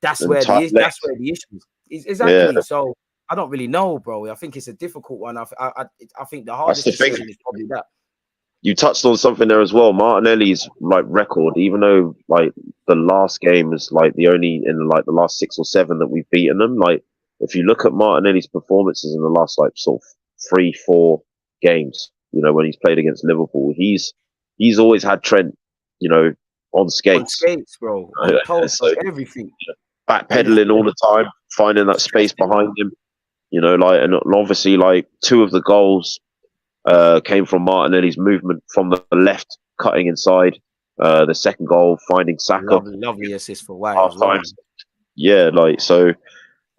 That's where the issue is. Exactly. Yeah. So I don't really know, bro. I think it's a difficult one. I think the hardest decision is probably that. You touched on something there as well. Martinelli's like record, even though like the last game is like the only in like the last 6 or 7 that we've beaten them. Like if you look at Martinelli's performances in the last like sort of 3-4 games, you know, when he's played against Liverpool, he's always had Trent, you know, on skates. On skates, bro. So everything. Backpedaling all the time, finding that space behind him. You know, like, and obviously like 2 of the goals came from Martinelli's movement from the left, cutting inside. The second goal, finding Saka. Lovely assist for White as well. Yeah, like, so,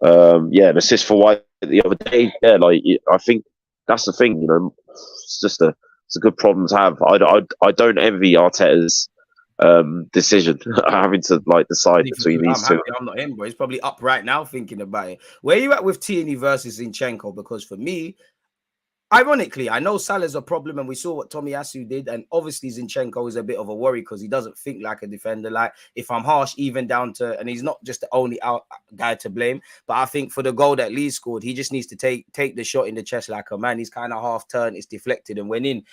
an assist for White the other day. Yeah, like, I think that's the thing, you know, it's a good problem to have. I don't envy Arteta's decision having to like decide between these two. I'm not in, bro. He's probably up right now thinking about it. Where are you at with Tierney versus Zinchenko? Because for me, ironically, I know Salah's a problem, and we saw what Tomiyasu did, and obviously Zinchenko is a bit of a worry because he doesn't think like a defender. Like, if I'm harsh, even down to, and he's not just the only guy to blame, but I think for the goal that Leeds scored, he just needs to take the shot in the chest like a man. He's kind of half turned, it's deflected and went in.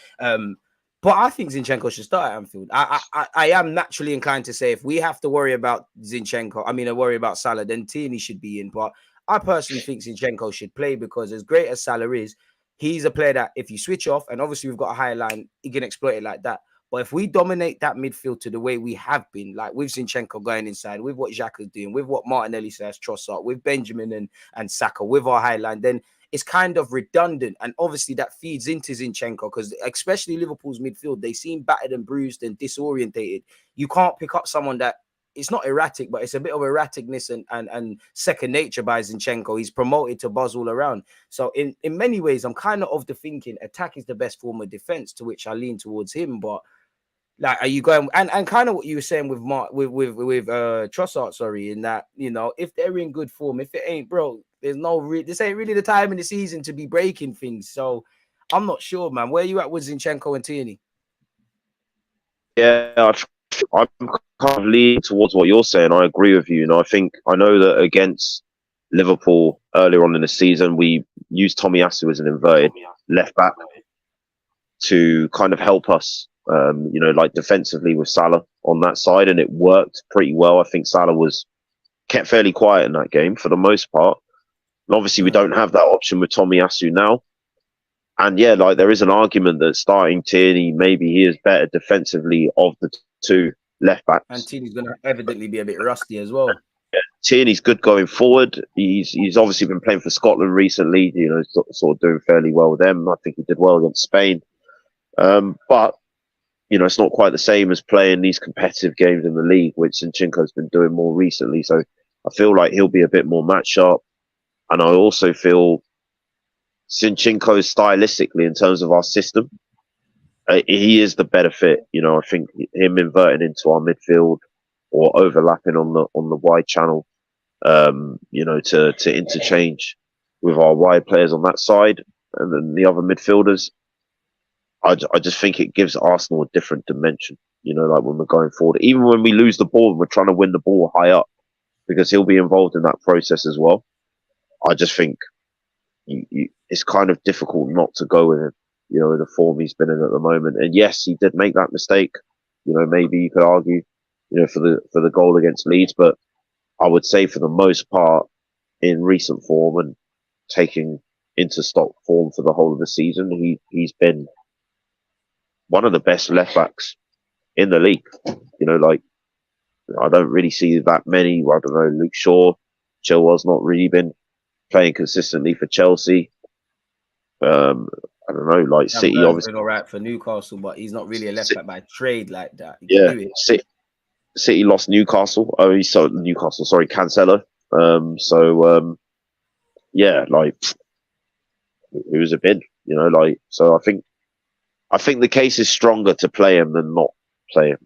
But I think Zinchenko should start at Anfield. I am naturally inclined to say if we have to worry about worry about Salah, then Tierney should be in. But I personally think Zinchenko should play because as great as Salah is, he's a player that if you switch off, and obviously we've got a high line, he can exploit it like that. But if we dominate that midfield to the way we have been, like with Zinchenko going inside, with what Xhaka's doing, with what Martinelli says, Trossard, with Benjamin and Saka, with our high line, then it's kind of redundant. And obviously that feeds into Zinchenko because especially Liverpool's midfield, they seem battered and bruised and disorientated. You can't pick up someone that, it's not erratic, but it's a bit of erraticness and second nature by Zinchenko. He's promoted to buzz all around. So in many ways, I'm kind of the thinking attack is the best form of defense, to which I lean towards him. But like, are you going and kind of what you were saying with Trossard, sorry, in that, you know, if they're in good form, if it ain't, bro, there's this ain't really the time in the season to be breaking things. So I'm not sure, man. Where are you at with Zinchenko and Tierney? Yeah, I'm kind of leaning towards what you're saying. I agree with you. And I know that against Liverpool earlier on in the season, we used Tomiyasu as an inverted left back to kind of help us, you know, like defensively with Salah on that side. And it worked pretty well. I think Salah was kept fairly quiet in that game for the most part. And obviously we don't have that option with Tomiyasu now. And yeah, like there is an argument that starting Tierney, maybe he is better defensively of the 2 left backs. And Tierney's going to evidently be a bit rusty as well. Yeah, Tierney's good going forward. He's obviously been playing for Scotland recently, you know, sort of doing fairly well with them. I think he did well against Spain. But, you know, it's not quite the same as playing these competitive games in the league, which Zinchenko's been doing more recently. So I feel like he'll be a bit more match sharp. And I also feel Zinchenko stylistically in terms of our system, he is the better fit. You know, I think him inverting into our midfield or overlapping on the wide channel, you know, to interchange with our wide players on that side and then the other midfielders. I just think it gives Arsenal a different dimension, you know, like when we're going forward, even when we lose the ball and we're trying to win the ball high up, because he'll be involved in that process as well. I just think it's kind of difficult not to go with him, you know, the form he's been in at the moment. And yes, he did make that mistake. You know, maybe you could argue, you know, for the goal against Leeds, but I would say for the most part, in recent form and taking into stock form for the whole of the season, he's been one of the best left backs in the league. You know, like I don't really see that many. I don't know, Luke Shaw, Chilwell's not really been playing consistently for Chelsea. I don't know, like City obviously been all right for Newcastle, but he's not really a left back by trade like that. He yeah, can do it. City lost Newcastle. Oh, he sold Newcastle. Sorry, Cancelo. Yeah, like it was a bid. You know, like so. I think the case is stronger to play him than not play him.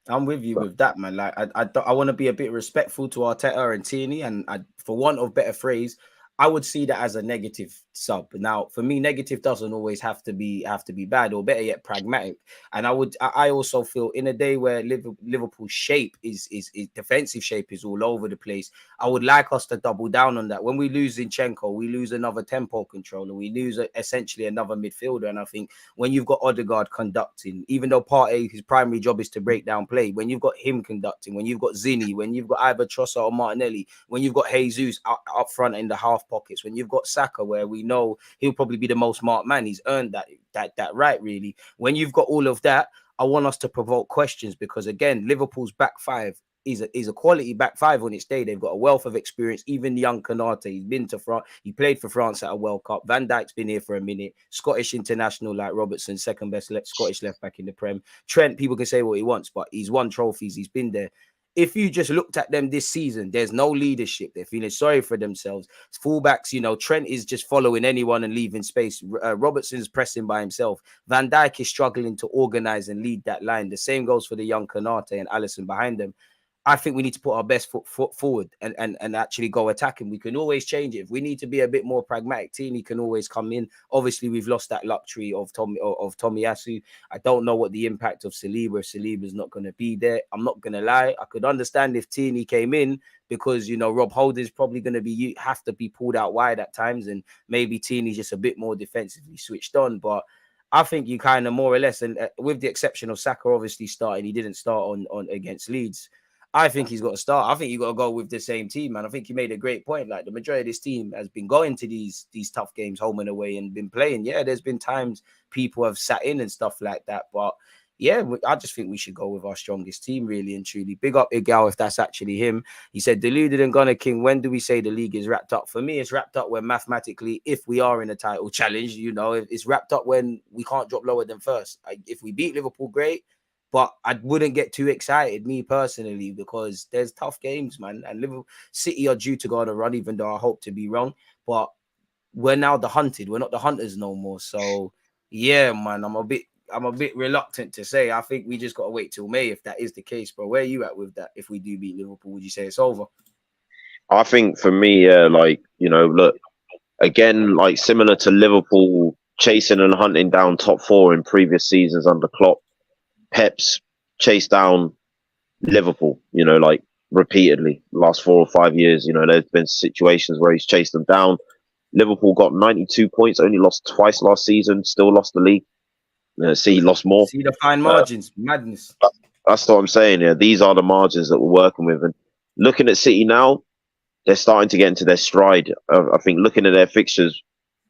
I'm with you with that, man. Like I want to be a bit respectful to Arteta and Tierney, and for want of better phrase, I would see that as a negative sub. Now, for me, negative doesn't always have to be bad, or better yet, pragmatic. And I also feel in a day where Liverpool's shape is defensive shape is all over the place. I would like us to double down on that. When we lose Zinchenko, we lose another tempo controller. We lose essentially another midfielder. And I think when you've got Odegaard conducting, even though Partey, his primary job is to break down play, when you've got him conducting, when you've got Zinni, when you've got either Trossard or Martinelli, when you've got Jesus up front in the half pockets, when you've got Saka, where we know he'll probably be the most marked man, he's earned that right, really. When you've got all of that, I want us to provoke questions, because again, Liverpool's back five is a quality back five on its day. They've got a wealth of experience. Even young Konate, he's been to France. He played for France at a World Cup. Van Dijk's been here for a minute. Scottish international like Robertson, second best Scottish left back in the Prem. Trent, people can say what he wants, but he's won trophies. He's been there. If you just looked at them this season, there's no leadership. They're feeling sorry for themselves. Fullbacks, you know, Trent is just following anyone and leaving space. Robertson's pressing by himself. Van Dijk is struggling to organize and lead that line. The same goes for the young Konate and Alisson behind them. I think we need to put our best foot forward and actually go attacking. We can always change it. If we need to be a bit more pragmatic, Tierney can always come in. Obviously, we've lost that luxury of Tomiyasu. I don't know what the impact of Saliba, if Saliba's not going to be there. I'm not going to lie. I could understand if Tierney came in, because, you know, Rob Holding's probably going to have to be pulled out wide at times, and maybe Tierney's just a bit more defensively switched on. But I think you kind of more or less, and with the exception of Saka obviously starting, he didn't start on against Leeds. I think he's got to start. I think you got to go with the same team, man. I think you made a great point. Like, the majority of this team has been going to these tough games home and away and been playing. Yeah, there's been times people have sat in and stuff like that. But yeah, I just think we should go with our strongest team, really and truly. Big up Igal if that's actually him. He said, Deluded and Gunner King, when do we say the league is wrapped up? For me, it's wrapped up when mathematically, if we are in a title challenge, you know, it's wrapped up when we can't drop lower than first. If we beat Liverpool, great. But I wouldn't get too excited, me personally, because there's tough games, man. And Liverpool City are due to go on a run, even though I hope to be wrong. But we're now the hunted. We're not the hunters no more. So, yeah, man, I'm a bit reluctant to say. I think we just got to wait till May if that is the case. But where are you at with that? If we do beat Liverpool, would you say it's over? I think for me, like, you know, look, again, like similar to Liverpool chasing and hunting down top four in previous seasons under Klopp, Pep's chased down Liverpool, you know, like repeatedly last 4 or 5 years. You know, there's been situations where he's chased them down. Liverpool got 92 points, only lost twice last season, still lost the league. He lost more. See the fine margins, madness. That's what I'm saying. Yeah, these are the margins that we're working with. And looking at City now, they're starting to get into their stride. I think looking at their fixtures,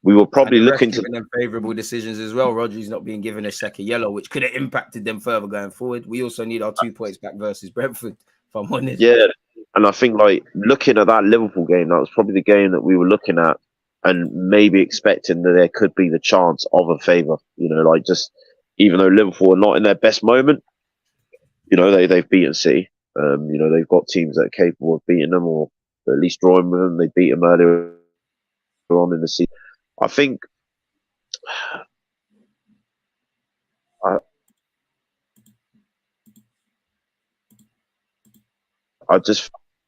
we were probably looking to them favourable decisions as well. Rodri's not being given a second yellow, which could have impacted them further going forward. We also need our 2 points back versus Brentford, if I'm honest. Yeah, and I think like looking at that Liverpool game, that was probably the game that we were looking at and maybe expecting that there could be the chance of a favour. You know, like just even though Liverpool are not in their best moment, you know, they've beaten City. You know, they've got teams that are capable of beating them or at least drawing with them. They beat them earlier on in the season. I think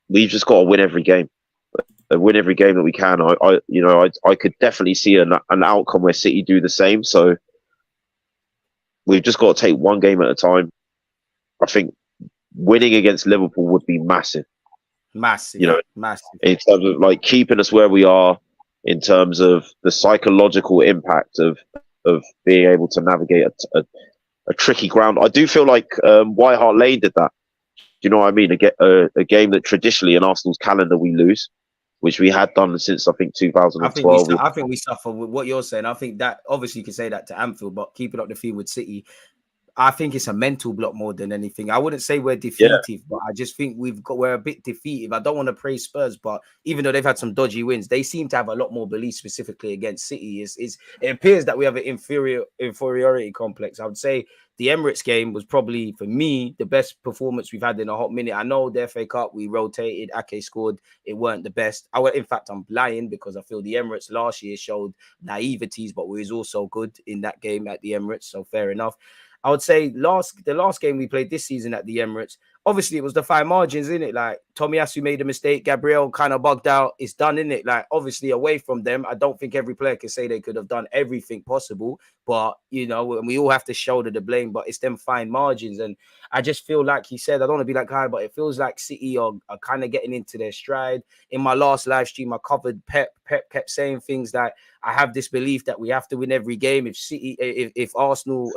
we've just got to win every game. Win every game that we can. I could definitely see an outcome where City do the same. So we've just got to take one game at a time. I think winning against Liverpool would be massive. Massive. You know, massive. In terms of like keeping us where we are, in terms of the psychological impact of of being able to navigate a tricky ground. I do feel like White Hart Lane did that. Do you know what I mean? A game that traditionally in Arsenal's calendar we lose, which we had done since I think 2012. I think we suffer with what you're saying. I think that obviously you can say that to Anfield, but keeping up the field with City, I think it's a mental block more than anything. I wouldn't say we're defeative, but I just think we're a bit defeative. I don't want to praise Spurs, but even though they've had some dodgy wins, they seem to have a lot more belief specifically against City. It appears that we have an inferiority complex. I would say the Emirates game was probably, for me, the best performance we've had in a hot minute. I know the FA Cup, we rotated, Ake scored, it weren't the best. In fact, I'm lying because I feel the Emirates last year showed naiveties, but we was also good in that game at the Emirates, so fair enough. I would say the last game we played this season at the Emirates, obviously it was the fine margins, in it. Like Tomiyasu made a mistake, Gabriel kind of bugged out. It's done, in it. Like obviously away from them, I don't think every player can say they could have done everything possible, but you know, we all have to shoulder the blame. But it's them fine margins, and I just feel like he said, I don't want to be that guy, but it feels like City are kind of getting into their stride. In my last live stream, I covered Pep. Pep kept saying things like, I have this belief that we have to win every game. If Arsenal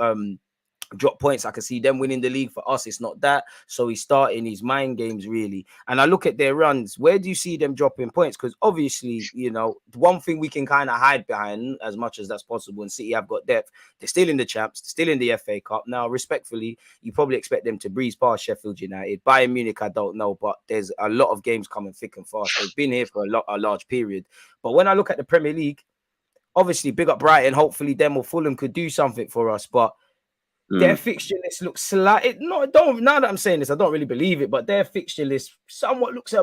drop points, I can see them winning the league. For us, it's not that. So he's starting his mind games, really. And I look at their runs. Where do you see them dropping points? Because obviously, you know, one thing we can kind of hide behind as much as that's possible, and City have got depth. They're still in the champs, still in the FA Cup. Now, respectfully, you probably expect them to breeze past Sheffield United. Bayern Munich, I don't know, but there's a lot of games coming thick and fast. They've been here for a large period. But when I look at the Premier League, obviously, big up Brighton. Hopefully, them or Fulham could do something for us. But their fixture list looks slight. Now that I'm saying this, I don't really believe it, but their fixture list somewhat looks.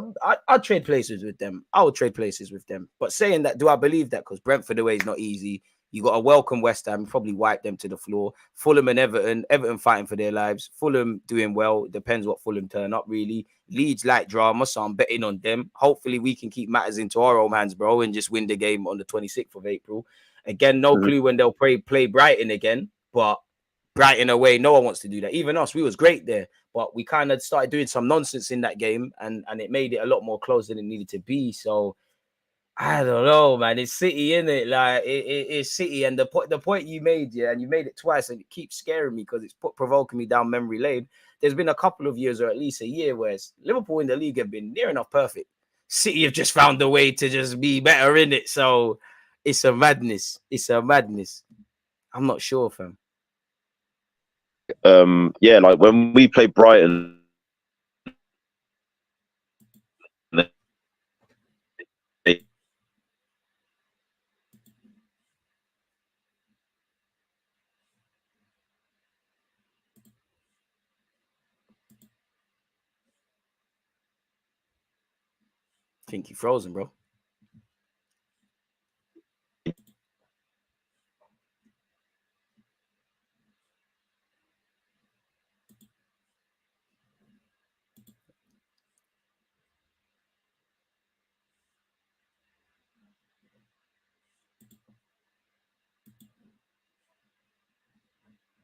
I'd trade places with them. I would trade places with them. But saying that, do I believe that? Because Brentford away is not easy. You got a welcome West Ham, probably wipe them to the floor. Fulham and Everton fighting for their lives. Fulham doing well. Depends what Fulham turn up, really. Leeds like drama, so I'm betting on them. Hopefully, we can keep matters into our own hands, bro, and just win the game on the 26th of April. Again, no clue when they'll play Brighton again, but Brighton away, no one wants to do that. Even us, we was great there, but we kind of started doing some nonsense in that game, and it made it a lot more close than it needed to be. So I don't know, man. It's City, innit? Like it's City, and the point you made, yeah, and you made it twice, and it keeps scaring me because it's provoking me down memory lane. There's been a couple of years, or at least a year, where Liverpool in the league have been near enough perfect. City have just found a way to just be better in it. So it's a madness. It's a madness. I'm not sure, fam. Yeah, like when we played Brighton, I think you're frozen, bro.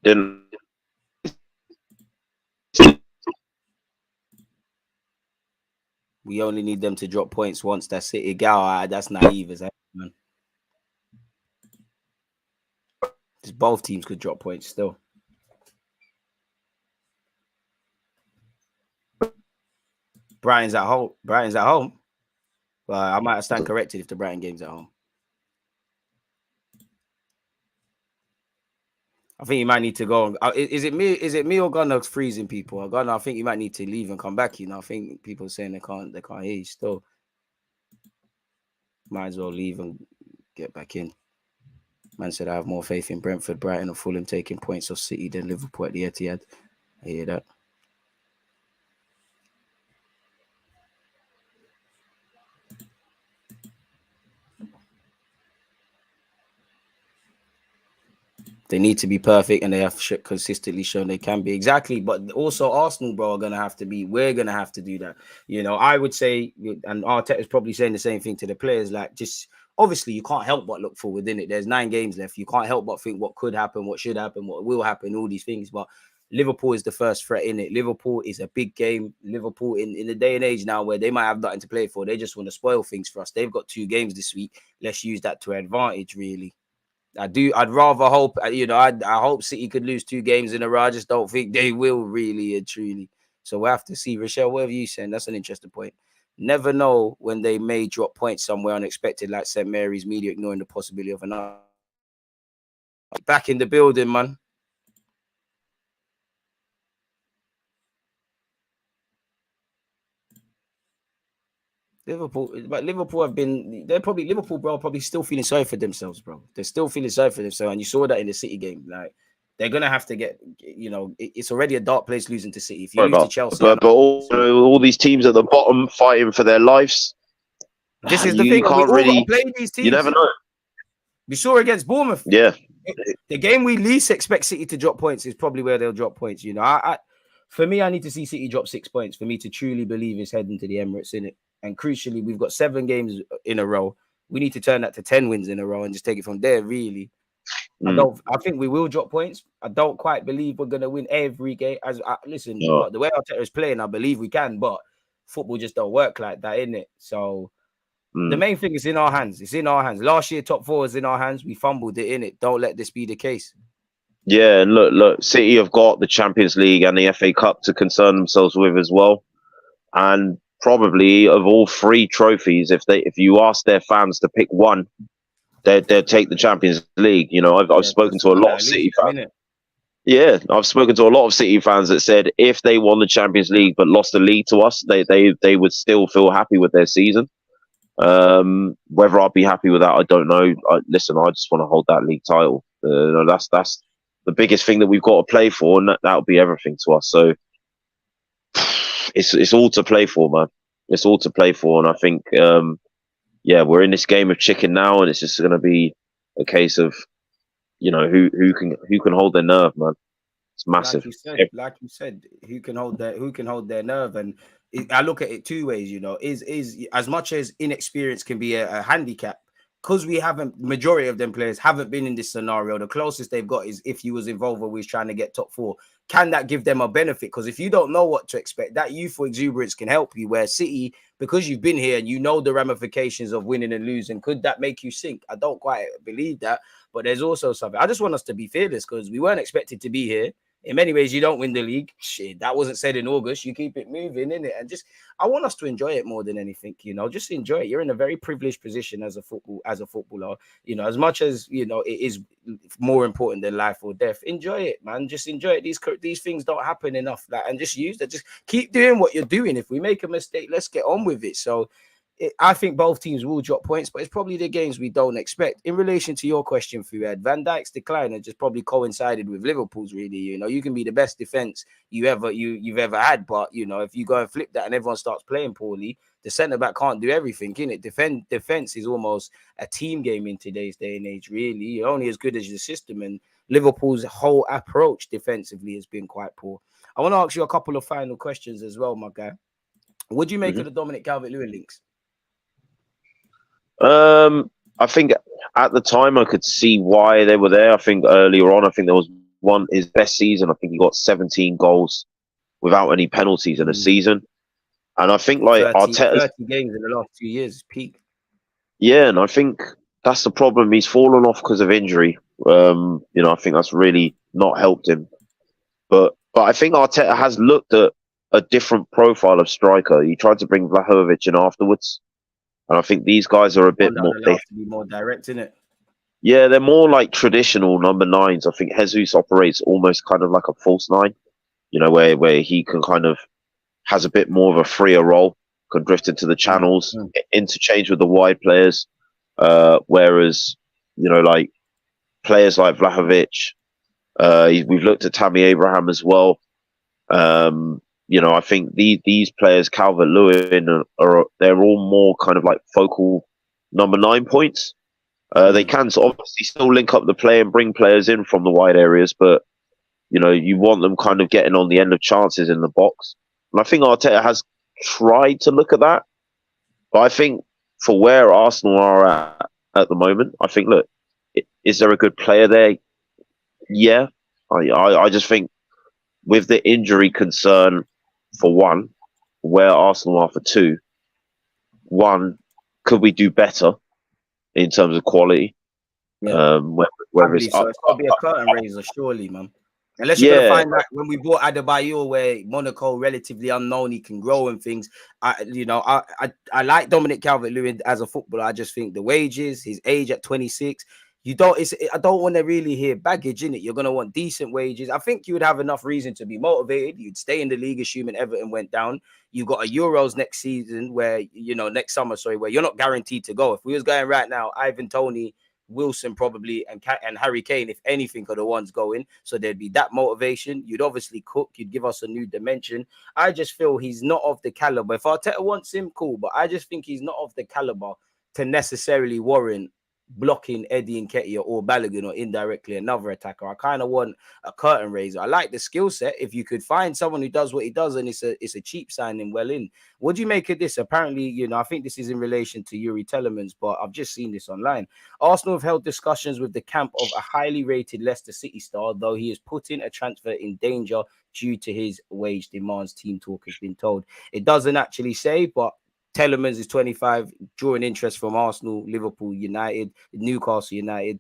didn't. We only need them to drop points once. That's it. That's naive as hell, man. Both teams could drop points still. Brighton's at home. Well, I might stand corrected if the Brighton game's at home. I think you might need to go. Is it me or Gunner freezing people? Gunner, I think you might need to leave and come back. You know, I think people are saying they can't hear you still. Might as well leave and get back in. Man said I have more faith in Brentford, Brighton, and Fulham taking points off City than Liverpool at the Etihad. I hear that. They need to be perfect, and they have consistently shown they can be. Exactly. But also Arsenal, bro, we're going to have to do that. You know, I would say, and Arteta is probably saying the same thing to the players, like, just obviously you can't help but look forward, innit? There's 9 games left. You can't help but think what could happen, what should happen, what will happen, all these things. But Liverpool is the first threat in it. Liverpool is a big game. Liverpool in the day and age now where they might have nothing to play for. They just want to spoil things for us. They've got 2 games this week. Let's use that to our advantage, really. I'd rather hope, I hope City could lose 2 games in a row. I just don't think they will really and truly. So we'll have to see. Rochelle, whatever you saying, that's an interesting point. Never know when they may drop points somewhere unexpected, like St. Mary's Media ignoring the possibility of another. Back in the building, man. Liverpool have been. Liverpool, bro. Probably still feeling sorry for themselves, bro. They're still feeling sorry for themselves, and you saw that in the City game. Like they're gonna have to get. It's already a dark place losing to City. If you lose to Chelsea, but all these teams at the bottom fighting for their lives. This is the thing. You can't really play these teams. You never know. We saw against Bournemouth. Yeah, the game we least expect City to drop points is probably where they'll drop points. For me, I need to see City drop 6 points for me to truly believe it's heading to the Emirates, in it. And crucially, we've got 7 games in a row. We need to turn that to 10 wins in a row and just take it from there, really. I think we will drop points. I don't quite believe we're going to win every game. The way Arteta is playing, I believe we can, but football just don't work like that, innit? So the main thing is in our hands. It's in our hands. Last year, top 4 was in our hands. We fumbled it, innit? Don't let this be the case. Yeah, and look, City have got the Champions League and the FA Cup to concern themselves with as well. And probably of all 3 trophies, if you ask their fans to pick one, they'd take the Champions League. I've spoken to a lot of City fans. Yeah, I've spoken to a lot of City fans that said if they won the Champions League but lost the league to us, they would still feel happy with their season. Whether I'll be happy with that, I don't know. I just want to hold that league title. That's the biggest thing that we've got to play for, and that'll be everything to us. So it's all to play for, man. It's all to play for, and I think we're in this game of chicken now, and it's just going to be a case of who can hold their nerve, man. It's massive. Like you said, who can hold their nerve, and I look at it 2 ways. Is as much as inexperience can be a handicap, because majority of them players haven't been in this scenario. The closest they've got is if you was involved where we was trying to get top 4. Can that give them a benefit? Because if you don't know what to expect, that youthful exuberance can help you. Where City, because you've been here and you know the ramifications of winning and losing, could that make you sink? I don't quite believe that. But there's also something. I just want us to be fearless because we weren't expected to be here. In many ways, you don't win the league. Shit, that wasn't said in August. You keep it moving, innit? And I want us to enjoy it more than anything. Just enjoy it. You're in a very privileged position as a footballer. As much as it is more important than life or death. Enjoy it, man. Just enjoy it. These things don't happen enough. And just use that. Just keep doing what you're doing. If we make a mistake, let's get on with it. So I think both teams will drop points, but it's probably the games we don't expect. In relation to your question, Fuad, Van Dijk's decline has just probably coincided with Liverpool's. Really, you can be the best defense you've ever had, but if you go and flip that and everyone starts playing poorly, the centre back can't do everything, innit? Defense is almost a team game in today's day and age. Really, you're only as good as your system, and Liverpool's whole approach defensively has been quite poor. I want to ask you a couple of final questions as well, my guy. What do you make of the Dominic Calvert-Lewin links? I think at the time I could see why they were there. I think earlier on, there was his best season. I think he got 17 goals without any penalties in a season. And I think 30 games in the last 2 years, peak. Yeah, and I think that's the problem. He's fallen off because of injury. I think that's really not helped him. But I think Arteta has looked at a different profile of striker. He tried to bring Vlahovic in afterwards. And I think these guys are a bit more. They have to be more direct, innit? Yeah, they're more like traditional number 9s. I think Jesus operates almost kind of like a false 9, where he can kind of has a bit more of a freer role, can drift into the channels, interchange with the wide players. Whereas, like players like Vlahovic, we've looked at Tammy Abraham as well. I think these players, Calvert-Lewin, they're all more kind of like focal number 9 points. They can obviously still link up the play and bring players in from the wide areas, but you want them kind of getting on the end of chances in the box. And I think Arteta has tried to look at that, but I think for where Arsenal are at the moment, I think, look, is there a good player there? Yeah, I just think with the injury concern, for one, where Arsenal are for 2, one, could we do better in terms of quality? Yeah. I Whether believe it's so. up, It's got to be a curtain raiser, surely, man. Unless you're gonna yeah, find that when we bought Adebayor, where Monaco relatively unknown, he can grow and things. I like Dominic Calvert-Lewin as a footballer. I just think the wages, his age at 26, you don't. I don't want to really hear baggage in it. You're gonna want decent wages. I think you would have enough reason to be motivated. You'd stay in the league, assuming Everton went down. You got a Euros next season, where next summer, sorry, where you're not guaranteed to go. If we was going right now, Ivan Toney, Wilson probably, and Harry Kane, if anything, are the ones going. So there'd be that motivation. You'd obviously cook. You'd give us a new dimension. I just feel he's not of the caliber. If Arteta wants him, cool. But I just think he's not of the caliber to necessarily warrant blocking Eddie Nketiah or Balogun or indirectly another attacker. I kind of want a curtain raiser. I like the skill set. If you could find someone who does what he does and it's a cheap signing, well in. What do you make of this? Apparently, I think this is in relation to Yuri Telemans, but I've just seen this online. Arsenal have held discussions with the camp of a highly rated Leicester City star, though he is putting a transfer in danger due to his wage demands, Team Talk has been told. It doesn't actually say, but Telemans is 25, drawing interest from Arsenal, Liverpool, United, Newcastle United,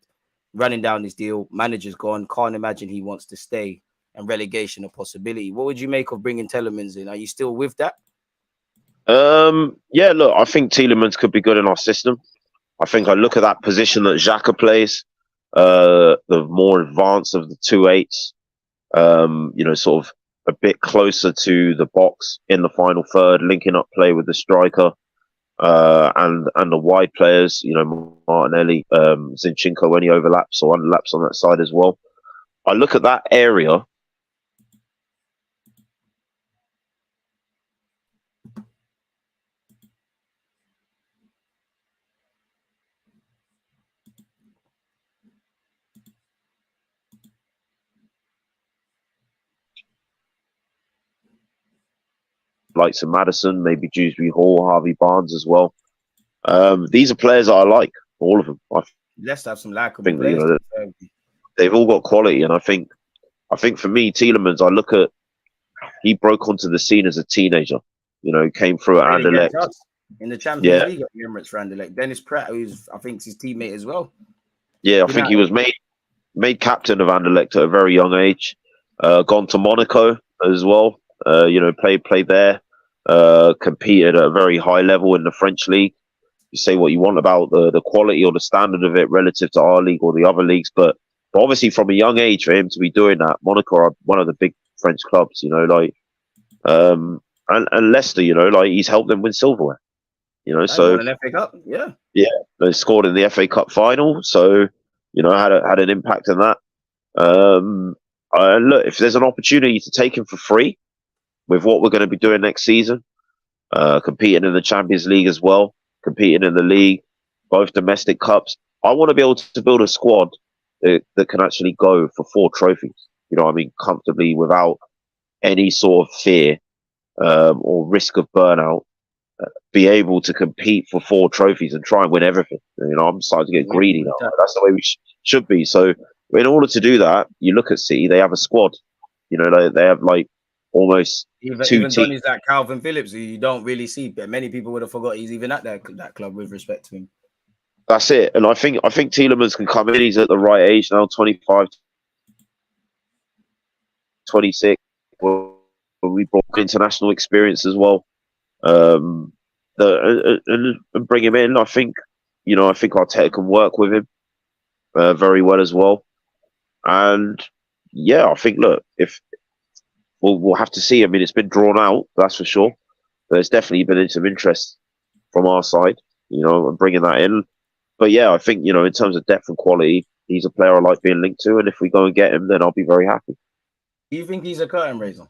running down this deal. Manager's gone. Can't imagine he wants to stay, and relegation a possibility. What would you make of bringing Telemans in? Are you still with that? Yeah, look, I think Tielemans could be good in our system. I think I look at that position that Xhaka plays, the more advanced of the 2-8s, sort of a bit closer to the box in the final third, linking up play with the striker, and the wide players, Martinelli, Zinchenko when he overlaps or underlaps on that side as well. I look at that area. Like some Madison, maybe Dewsbury Hall, Harvey Barnes as well. These are players that I like, all of them. Let's have some likable think players. they've all got quality, and I think for me, Tielemans, I look at, he broke onto the scene as a teenager. Came through at Anderlecht in the Champions League at the Emirates for Anderlecht. Dennis Pratt, who's I think his teammate as well. Yeah, I think he was made captain of Anderlecht at a very young age. Gone to Monaco as well. Played there. Competed at a very high level in the French league. You say what you want about the quality or the standard of it relative to our league or the other leagues, but obviously from a young age for him to be doing that, Monaco are one of the big French clubs, and Leicester, he's helped them win silverware, so won an FA Cup, yeah, they scored in the FA Cup final, so had an impact on that. Look, if there's an opportunity to take him for free with what we're going to be doing next season, competing in the Champions League as well, competing in the league, both domestic cups, I want to be able to build a squad that can actually go for 4 trophies, comfortably without any sort of fear or risk of burnout, be able to compete for 4 trophies and try and win everything. I'm starting to get greedy now. That's the way we should be. So in order to do that, you look at City, they have a squad. They have like almost even Donny's like Calvin Phillips, who you don't really see, but many people would have forgot he's even at that club with respect to him. That's it. And I think Tielemans can come in. He's at the right age now, 25, 26. We brought international experience as well. And bring him in. I think Arteta can work with him very well as well. And yeah, I think, look, if we'll have to see. I mean, it's been drawn out, that's for sure. There's definitely been some interest from our side, and bringing that in. But yeah, I think, in terms of depth and quality, he's a player I like being linked to. And if we go and get him, then I'll be very happy. Do you think he's a curtain raiser?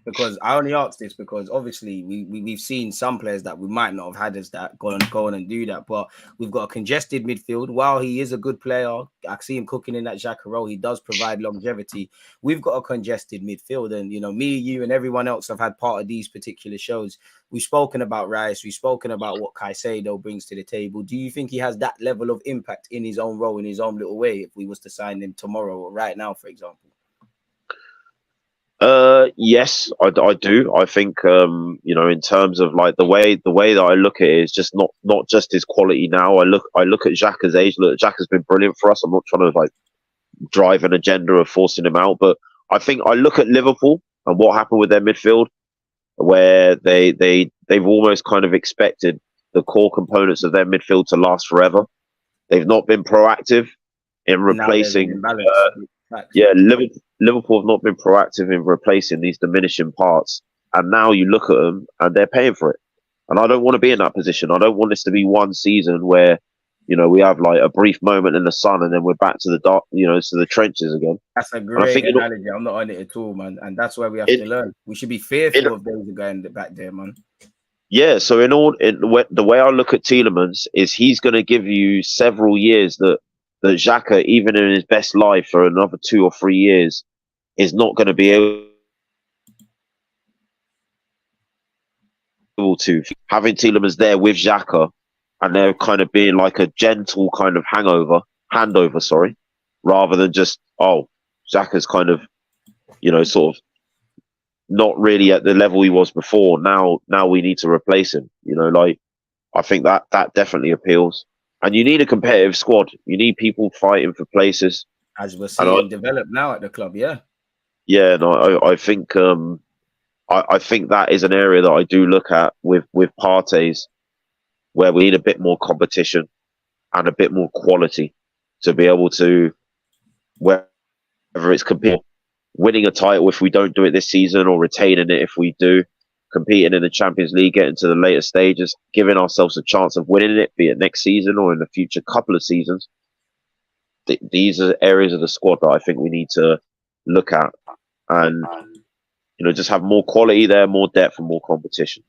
Because I only asked this because obviously we've seen some players that we might not have had as that go on and do that, but we've got a congested midfield. While he is a good player, I see him cooking in that Xhaka role. He does provide longevity. We've got a congested midfield, and me, you, and everyone else have had part of these particular shows. We've spoken about Rice. We've spoken about what Caicedo brings to the table. Do you think he has that level of impact in his own role, in his own little way, if we was to sign him tomorrow or right now, for example? Yes, I do. I think in terms of like the way that I look at it is just not just his quality now. I look at Xhaka's age. Look, Xhaka's been brilliant for us. I'm not trying to like drive an agenda of forcing him out, but I think I look at Liverpool and what happened with their midfield, where they've almost kind of expected the core components of their midfield to last forever. They've not been proactive in Now there's an replacing. imbalance. Facts. Yeah, Liverpool have not been proactive in replacing these diminishing parts, and now you look at them and they're paying for it. And I don't want to be in that position. I don't want this to be one season where, we have like a brief moment in the sun and then we're back to the dark, to the trenches again. That's a And I great think analogy. I'm not on it at all, man. And that's where we have it, to learn. We should be it, fearful of those going back there, man. yeah. So the way I look at Tielemans is he's going to give you several years that Xhaka, even in his best life, for another 2 or 3 years, is not going to be able to. Having Tielemans there with Xhaka, and they're kind of being like a gentle kind of handover, sorry, rather than just, Xhaka's kind of, sort of not really at the level he was before. Now we need to replace him. Like I think that definitely appeals. And you need a competitive squad. You need people fighting for places. As we're seeing develop now at the club, yeah. Yeah, no, I think I think that is an area that I do look at with Partey's, where we need a bit more competition and a bit more quality to be able to, whether it's winning a title if we don't do it this season, or retaining it if we do, competing in the Champions League, getting to the later stages, giving ourselves a chance of winning it, be it next season or in the future couple of seasons. These are areas of the squad that I think we need to look at, and just have more quality there, more depth, and more competition.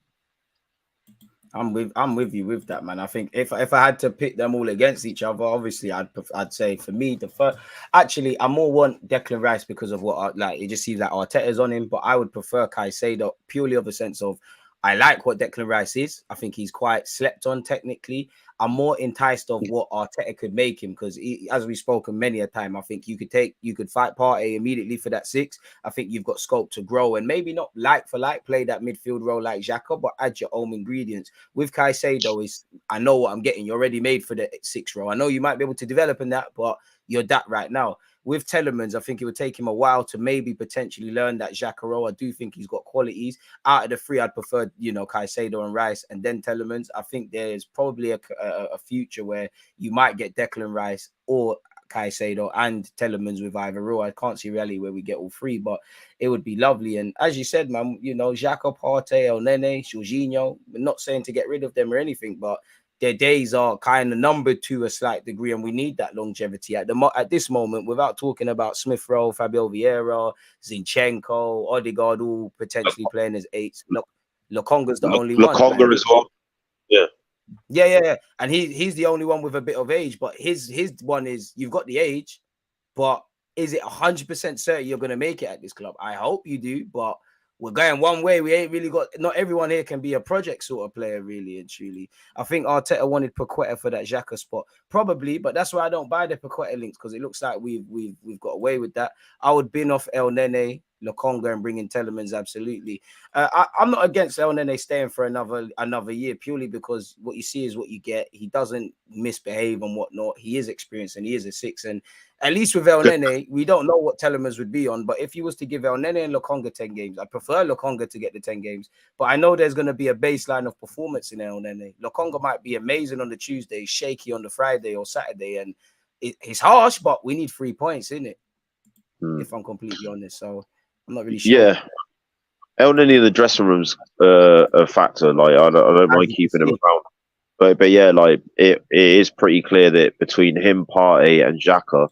I'm with you with that, man. I think if I had to pick them all against each other, obviously I'd say for me the first. Actually, I more want Declan Rice because of what it just seems like Arteta's on him, but I would prefer Caicedo purely of a sense of I like what Declan Rice is. I think he's quite slept on technically. I'm more enticed of what Arteta could make him because, as we've spoken many a time, I think you could fight Partey immediately for that 6. I think you've got scope to grow and maybe not like for like play that midfield role like Xhaka, but add your own ingredients. With Caicedo, I know what I'm getting. You're already made for the 6 role. I know you might be able to develop in that, but you're that right now. With Tielemans, I think it would take him a while to maybe potentially learn that Xhaka role. I do think he's got qualities. Out of the 3, I'd prefer, Caicedo and Rice and then Tielemans. I think there's probably a future where you might get Declan Rice or Caicedo and Tielemans with either or. I can't see really where we get all 3, but it would be lovely. And as you said, man, Xhaka, Partey, El Nene, Jorginho, we're not saying to get rid of them or anything, but their days are kind of numbered to a slight degree, and we need that longevity at this moment. Without talking about Smith Rowe, Fabio Vieira, Zinchenko, Odegaard, all potentially playing as 8s. Look, Lokonga's the only one. Lokonga as well. Yeah. And he's the only one with a bit of age, but his one is you've got the age, but is it 100% certain you're going to make it at this club? I hope you do, but we're going one way. We ain't really got. Not everyone here can be a project sort of player, really and truly. I think Arteta wanted Paqueta for that Xhaka spot, probably, but that's why I don't buy the Paqueta links because it looks like we've got away with that. I would bin off El Nene, Lokonga, and bring in Tielemans. Absolutely, I'm not against El Nene staying for another year purely because what you see is what you get. He doesn't misbehave and whatnot. He is experienced and he is a 6 and. At least with El Nene, we don't know what Tielemans would be on. But if he was to give El Nene and Lokonga 10 games, I prefer Lokonga to get the 10 games. But I know there's going to be a baseline of performance in El Nene. Lokonga might be amazing on the Tuesday, shaky on the Friday or Saturday. And it's harsh, but we need 3 points, isn't it? If I'm completely honest. So I'm not really sure. Yeah. El Nene in the dressing room's a factor. Like, I don't mind keeping him around. But yeah, like it is pretty clear that between him, Partey, and Xhaka,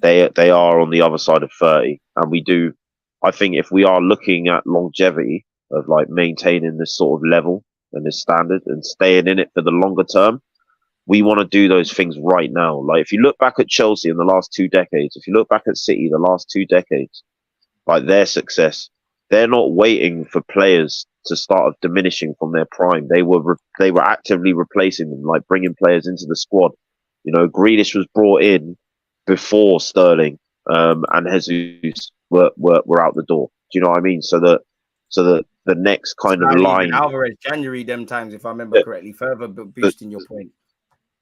they are on the other side of 30, and we do. I think if we are looking at longevity of like maintaining this sort of level and this standard and staying in it for the longer term, we want to do those things right now. Like if you look back at Chelsea in the last 2 decades, if you look back at City the last 2 decades, like their success, they're not waiting for players to start diminishing from their prime. They were actively replacing them, like bringing players into the squad. Grealish was brought in before Sterling and Jesus were out the door. Do you know what I mean? So that the next kind of line, Alvarez January them times, if I remember correctly, further boosting your point.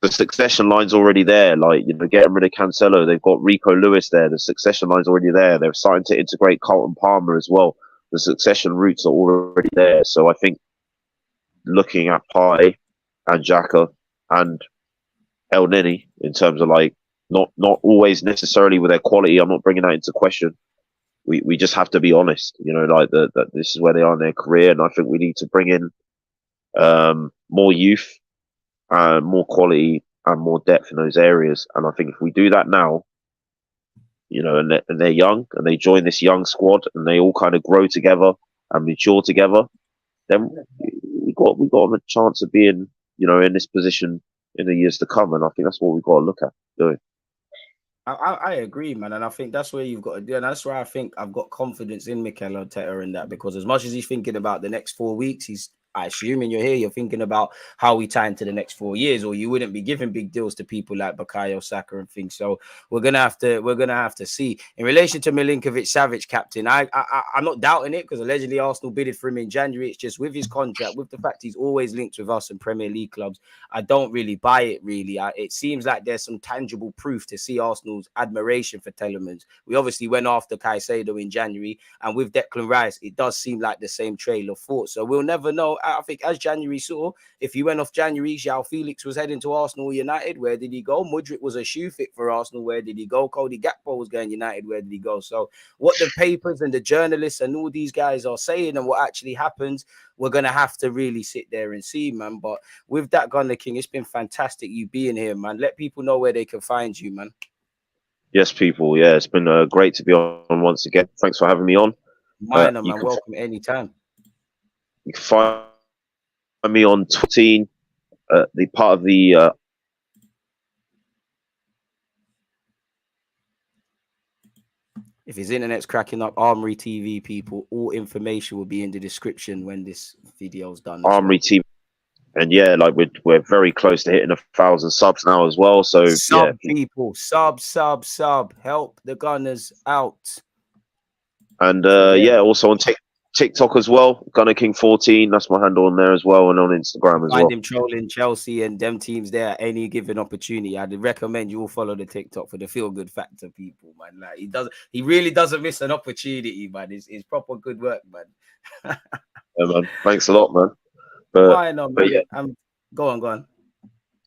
the succession line's already there. Like, you know, getting rid of Cancelo, they've got Rico Lewis there. The succession line's already there. They're starting to integrate Carlton Palmer as well. The succession routes are already there. So I think looking at Partey and Xhaka and El Neni in terms of like not always necessarily with their quality, I'm not bringing that into question. We just have to be honest, you know, like that this is where they are in their career, and I think we need to bring in more youth, more quality, and more depth in those areas. And I think if we do that now, you know, and they're young and they join this young squad and they all kind of grow together and mature together, then we got a chance of being, you know, in this position in the years to come. And I think that's what we've got to look at doing. I agree, man, and I think that's where you've got to do, and that's where I think I've got confidence in Mikel Arteta in that, because as much as he's thinking about the next 4 weeks, I assume in your here, you're thinking about how we tie into the next 4 years, or you wouldn't be giving big deals to people like Bukayo Saka and things. So we're gonna have to see. In relation to Milinkovic-Savic, captain, I'm not doubting it, because allegedly Arsenal bidded for him in January. It's just with his contract, with the fact he's always linked with us in Premier League clubs, I don't really buy it. Really, it seems like there's some tangible proof to see Arsenal's admiration for Telemans. We obviously went after Caicedo in January, and with Declan Rice, it does seem like the same trail of thought. So we'll never know. I think as January saw, if you went off January, João Felix was heading to Arsenal United. Where did he go? Mudryk was a shoe fit for Arsenal. Where did he go? Cody Gakpo was going United. Where did he go? So what the papers and the journalists and all these guys are saying and what actually happens, we're going to have to really sit there and see, man. But with that, Gunner King, it's been fantastic you being here, man. Let people know where they can find you, man. Yes, people. Yeah, it's been great to be on once again. Thanks for having me on. Man, welcome anytime. You can find me on Twitter, the part of the if his internet's cracking up, Armory TV, people, all information will be in the description when this video's done. Armory TV. And yeah, like we're very close to hitting 1,000 subs now as well. So people, sub, help the Gunners out. And also on TikTok as well, Gunner King 14. That's my handle on there as well, and on Instagram as well. Find him trolling Chelsea and them teams there at any given opportunity. I'd recommend you all follow the TikTok for the feel good factor, people, man. Like he really doesn't miss an opportunity, man. It's proper good work, man. Yeah, man. Thanks a lot, man. But yeah, go on.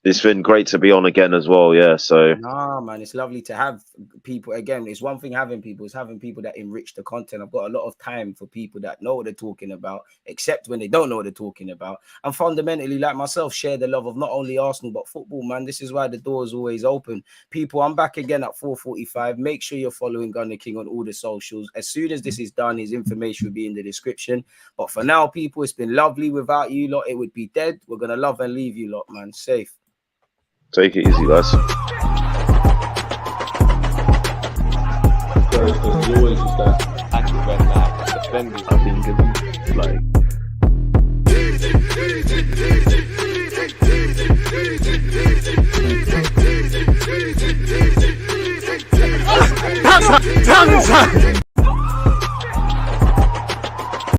It's been great to be on again as well, yeah. So man, it's lovely to have people again. It's one thing having people, it's having people that enrich the content. I've got a lot of time for people that know what they're talking about, except when they don't know what they're talking about. And fundamentally, like myself, share the love of not only Arsenal but football, man. This is why the door is always open. People, I'm back again at 4:45. Make sure you're following Gunner King on all the socials. As soon as this is done, his information will be in the description. But for now, people, it's been lovely. Without you lot, it would be dead. We're gonna love and leave you lot, man. Safe. Take it easy, guys. There's always just that active red line, defending. I think Tongue, tongue, tongue.